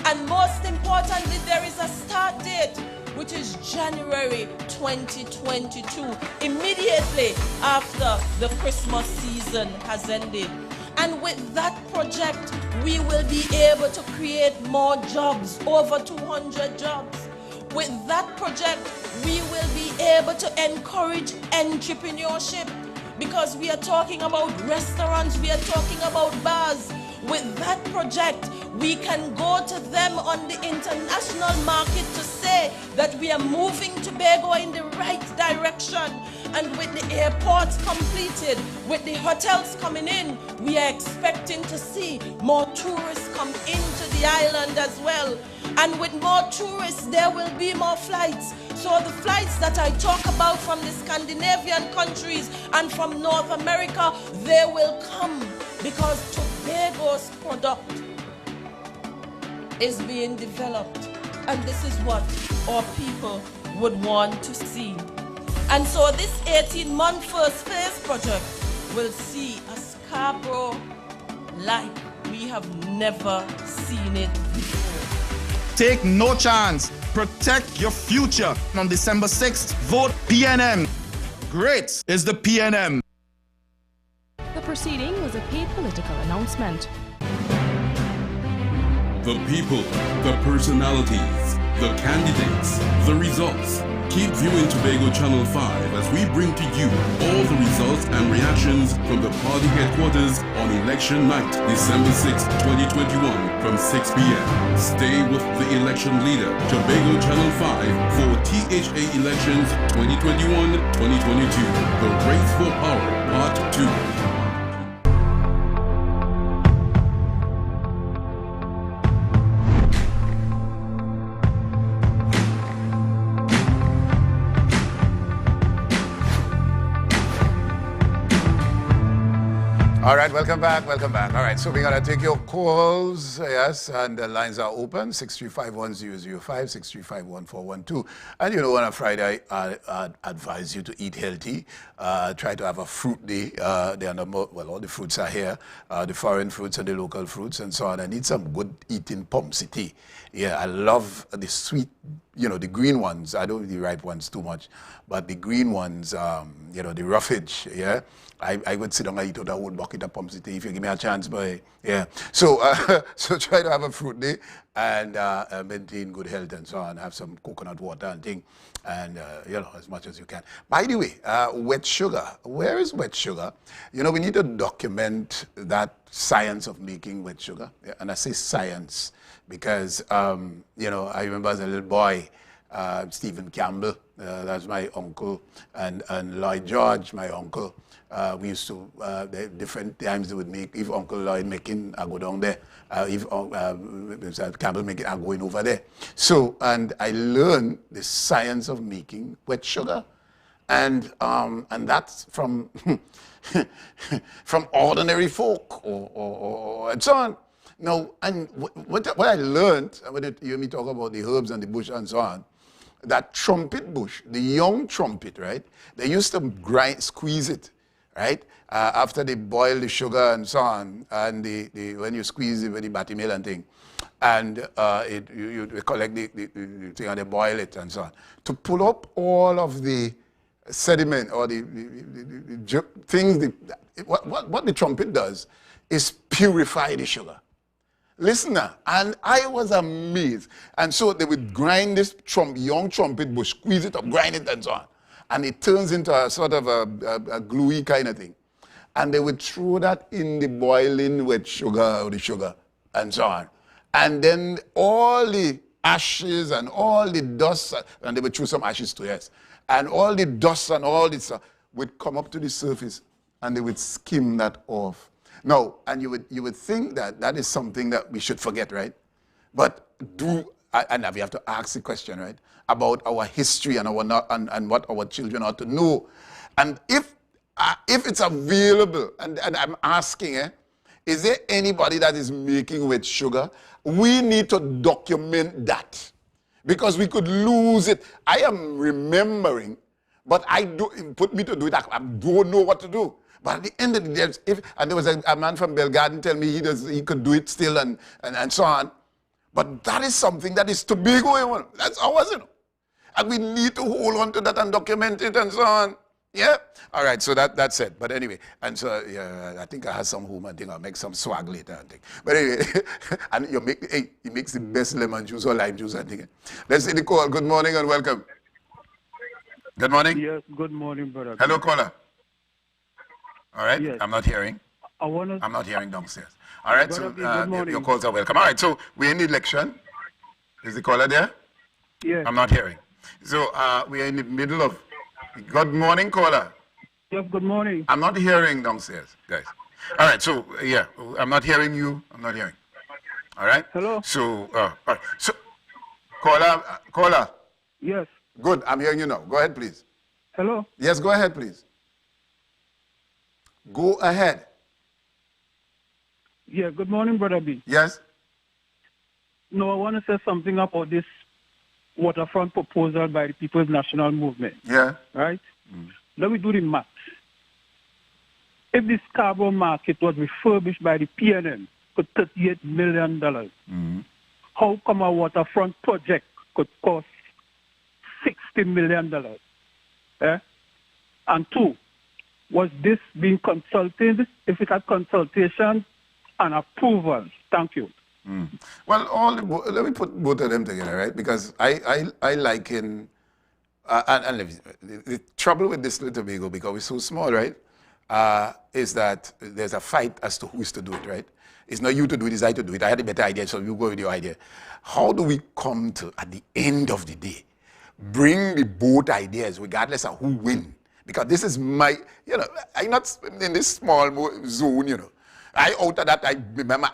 And most importantly, there is a start date, which is January 2022, immediately after the Christmas season has ended. And with that project, we will be able to create more jobs, over 200 jobs. With that project, we will be able to encourage entrepreneurship because we are talking about restaurants, we are talking about bars. With that project, we can go to them on the international market to say that we are moving Tobago in the right direction. And with the airports completed, with the hotels coming in, we are expecting to see more tourists come into the island as well. And with more tourists, there will be more flights. So the flights that I talk about from the Scandinavian countries and from North America, they will come because Tobago's product is being developed. And this is what our people would want to see. And so this 18-month first phase project will see a Scarborough like we have never seen it before. Take no chance. Protect your future. On December 6th, vote PNM. Great is the PNM. The proceeding was a paid political announcement. The people, the personalities, the candidates, the results. Keep viewing Tobago Channel 5 as we bring to you all the results and reactions from the party headquarters on election night, December 6, 2021 from 6 p.m. Stay with the election leader, Tobago Channel 5 for THA Elections 2021-2022, The Race for Power, Part 2. All right, welcome back. All right, so we're going to take your calls, yes, and the lines are open, 6351005, 6351412. And you know, on a Friday, I advise you to eat healthy. Try to have a fruit day. All the fruits are here, the foreign fruits and the local fruits and so on. I need some good eating pomsity. Yeah, I love the sweet, the green ones. I don't eat the ripe ones too much, but the green ones, the roughage, yeah. I would sit down and eat out a whole bucket of pomsity if you give me a chance, boy. Yeah. So try to have a fruit day and maintain good health and so on. Have some coconut water and thing, and as much as you can. By the way, wet sugar. Where is wet sugar? We need to document that science of making wet sugar. Yeah, and I say science because, you know, I remember as a little boy, Stephen Campbell, that's my uncle, and Lloyd George, my uncle. We used to, different times they would make, if Uncle Lloyd making, I go down there. If Campbell making, I'm going over there. So, and I learned the science of making wet sugar. And that's from from ordinary folk or and so on. Now, and what I learned, when you hear me talk about the herbs and the bush and so on, that trumpet bush, the young trumpet, right? They used to squeeze it, right? After they boil the sugar and so on, and when you squeeze it with the batty mill and thing, and you collect the thing and they boil it and so on, to pull up all of the sediment or the things, what the trumpet does is purify the sugar. Listen now, and I was amazed. And so they would grind this young trumpet bush, squeeze it up, grind it and so on. And it turns into a sort of a gluey kind of thing. And they would throw that in the boiling wet sugar or the sugar and so on. And then all the ashes and all the dust, and they would throw some ashes too, yes. And all the dust and all this would come up to the surface and they would skim that off. Now, and you would think that that is something that we should forget, right? But and we have to ask the question, right, about our history and and what our children ought to know. And if it's available, and I'm asking, is there anybody that is making with sugar? We need to document that because we could lose it. I am remembering, but put me to do it. I don't know what to do. But at the end of the day, and there was a man from Belgarden tell me he could do it still and so on. But that is something that is Tobago. That's ours, you know. And we need to hold on to that and document it and so on. Yeah? All right, so that's it. But anyway, and so yeah, I think I have some home and think I'll make some swag later and think. But anyway, and he makes the best lemon juice or lime juice and think. Let's see the call. Good morning and welcome. Good morning. Yes, good morning, brother. Hello, caller. All right, yes. I'm not hearing. I'm not hearing downstairs. All right, brother, so your calls are welcome. All right, so we're in the election. Is the caller there? Yes. I'm not hearing. So we are in the middle of. Good morning, caller. Yes, good morning. I'm not hearing downstairs, guys. All right, so yeah, I'm not hearing you. I'm not hearing. All right. Hello. So, all right. So, caller. Yes. Good. I'm hearing you now. Go ahead, please. Hello. Yes, go ahead, please. Go ahead. Yeah, good morning, Brother B. Yes. No, I want to say something about this waterfront proposal by the People's National Movement. Yeah. Right? Let me do the math. If this carbon market was refurbished by the PNM for $38 million, how come a waterfront project could cost $60 million? And two, was this being consulted? If it had consultation and approval? Thank you. Well, let me put both of them together, right? Because I liken, and the trouble with this little Tobago, because we're so small, right, is that there's a fight as to who is to do it, right? It's not you to do it, it's I to do it. I had a better idea, so you go with your idea. How do we come to, at the end of the day, bring the both ideas, regardless of who wins? Because this is my, I'm not in this small zone, out of that, I remember,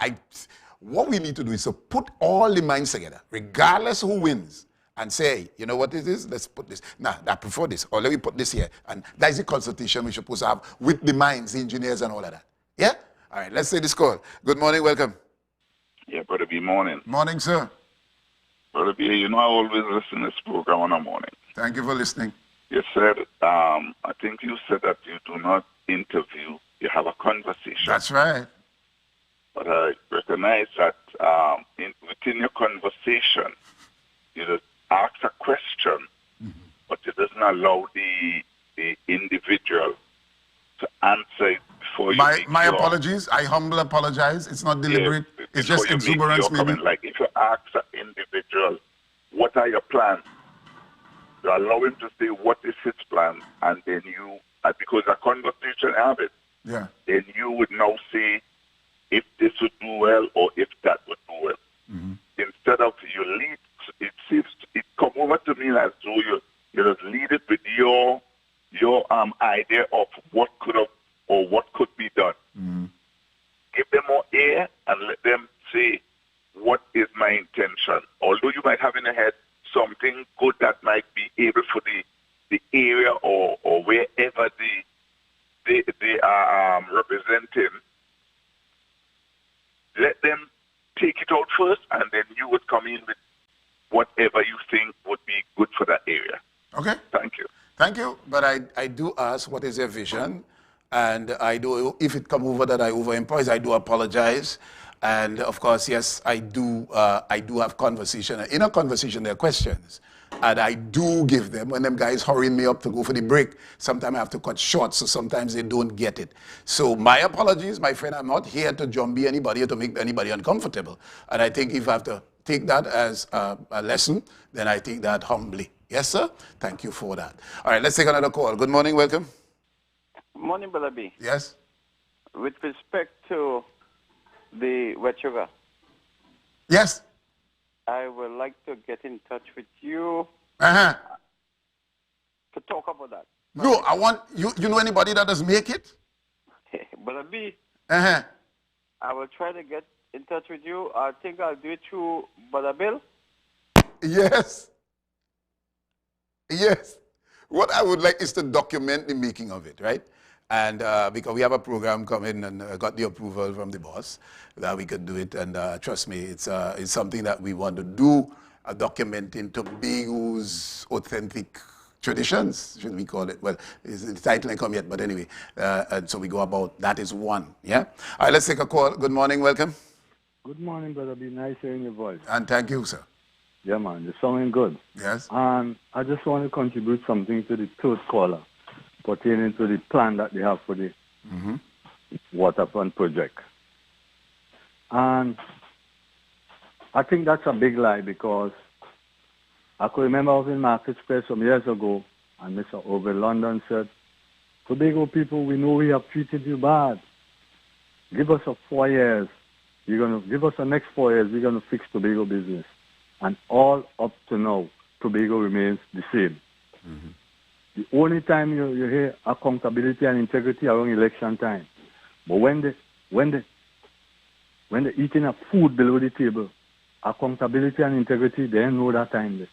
what we need to do is to put all the minds together, regardless who wins, and say, you know what it is? Let's put this. Nah, I prefer this, or let me put this here. And that is the consultation we're supposed to have with the minds, the engineers, and all of that. Yeah? All right, let's say this call. Good morning, welcome. Yeah, Brother B, morning. Morning, sir. Brother B, I always listen to this program in the morning. Thank you for listening. You said, I think you said that you do not interview, you have a conversation. That's right. But I recognize that within your conversation, you just ask a question, but it doesn't allow the individual to answer it before you My apologies. I humbly apologize. It's not deliberate. Yeah, it's just exuberance, maybe. Like if you ask an individual, what are your plans? You allow him to say what is his plan, and then you, because a conversation habit, yeah, then you would now say, them say, what is my intention? Although you might have in your head something good that might be able for the area or wherever they are representing, let them take it out first, and then you would come in with whatever you think would be good for that area. Okay. Thank you. Thank you. But I do ask, what is your vision? And I do, if it come over that I overimpose, I do apologize. And of course, yes, I do have conversation. In a conversation, there are questions. And I do give them, when them guys hurrying me up to go for the break, sometimes I have to cut short, so sometimes they don't get it. So my apologies, my friend, I'm not here to zombie anybody or to make anybody uncomfortable. And I think if I have to take that as a lesson, then I take that humbly. Yes, sir? Thank you for that. All right, let's take another call. Good morning, welcome. Morning, Brother B. Yes? With respect to the wet sugar. Yes? I would like to get in touch with you to talk about that. No, I want, you know anybody that does make it? Brother B, I will try to get in touch with you. I think I'll do it through Brother Bill. Yes. Yes. What I would like is to document the making of it, right? And because we have a program coming and got the approval from the boss that we could do it. And trust me, it's something that we want to do, documenting Tobago's authentic traditions, should we call it? Well, the title ain't come yet, but anyway. And so we go about, that is one, yeah? All right, let's take a call. Good morning, welcome. Good morning, Brother B. Nice hearing your voice. And thank you, sir. Yeah, man, you're sounding good. Yes. And I just want to contribute something to the third caller pertaining to the plan that they have for the waterfront project. And I think that's a big lie, because I could remember I was in Market Square some years ago, and Mr. Over London said, Tobago people, we know we have treated you bad. Give us 4 years. You're going to give us the next 4 years. We're going to fix Tobago business. And all up to now, Tobago remains the same. The only time you hear accountability and integrity around election time. But when they're eating a food below the table, accountability and integrity, they don't know that time yet.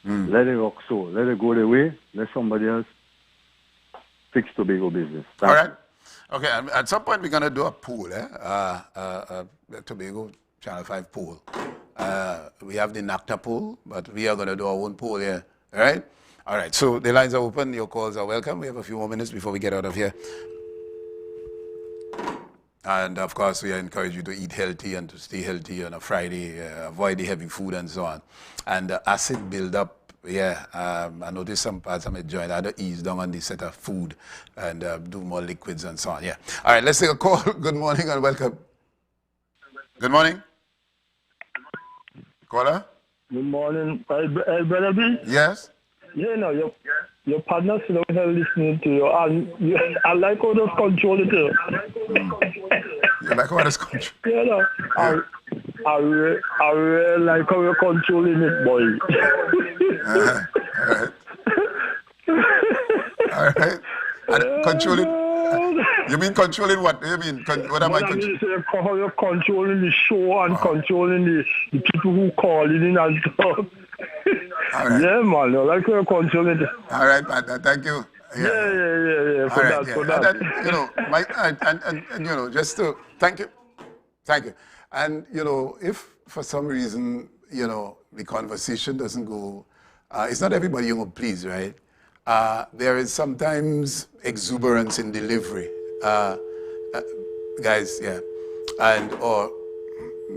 Let it rock so. Let it go the way. Let somebody else fix Tobago business. All right. Okay, at some point we're going to do a poll, Tobago Channel 5 poll. We have the NACTA poll, but we are going to do our own poll here. All right? All right, so the lines are open. Your calls are welcome. We have a few more minutes before we get out of here. And, of course, we encourage you to eat healthy and to stay healthy on a Friday, avoid the heavy food and so on. And acid build-up, I noticed some parts I'm enjoying. I had to ease down on the set of food and do more liquids and so on, yeah. All right, let's take a call. Good morning and welcome. Good morning. Caller? Good morning. Brother B? Yes? Yeah, no, your partner is listening to you. And I like how those control it. You like how those control? Yeah, no. I really like how you're controlling it, boy. All right. And controlling? You mean controlling what? You mean, what am I controlling? How you're controlling the show and controlling the people who call in and stuff. Right. Yeah, man. I like how you're controlling it. All right, man. Thank you. Yeah. For that. And then, just to thank you. And if for some reason the conversation doesn't go, it's not everybody you will please, right? There is sometimes exuberance in delivery, guys. Yeah, or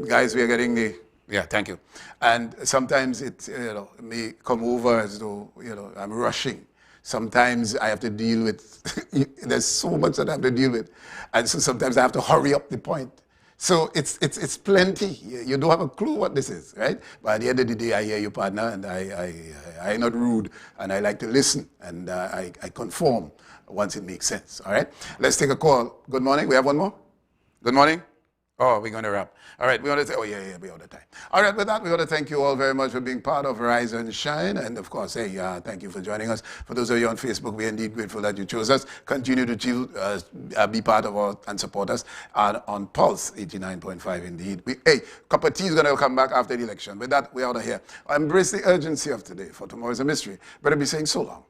guys, we are getting the. Yeah, thank you. And sometimes it may come over as though I'm rushing. Sometimes I have to deal with, there's so much that I have to deal with. And so sometimes I have to hurry up the point. So it's plenty. You don't have a clue what this is, right? But at the end of the day, I hear your partner, and I'm not rude, and I like to listen, and I conform once it makes sense, all right? Let's take a call. Good morning. We have one more. Good morning. Oh, we're going to wrap. All right, we want to say, oh, yeah, we're out of time. All right, with that, we want to thank you all very much for being part of Rise and Shine. And of course, hey, thank you for joining us. For those of you on Facebook, we're indeed grateful that you chose us. Continue to be part of our and support us on Pulse 89.5 indeed. Hey, cup of tea is going to come back after the election. With that, we're out of here. Embrace the urgency of today, for tomorrow is a mystery. Better be saying so long.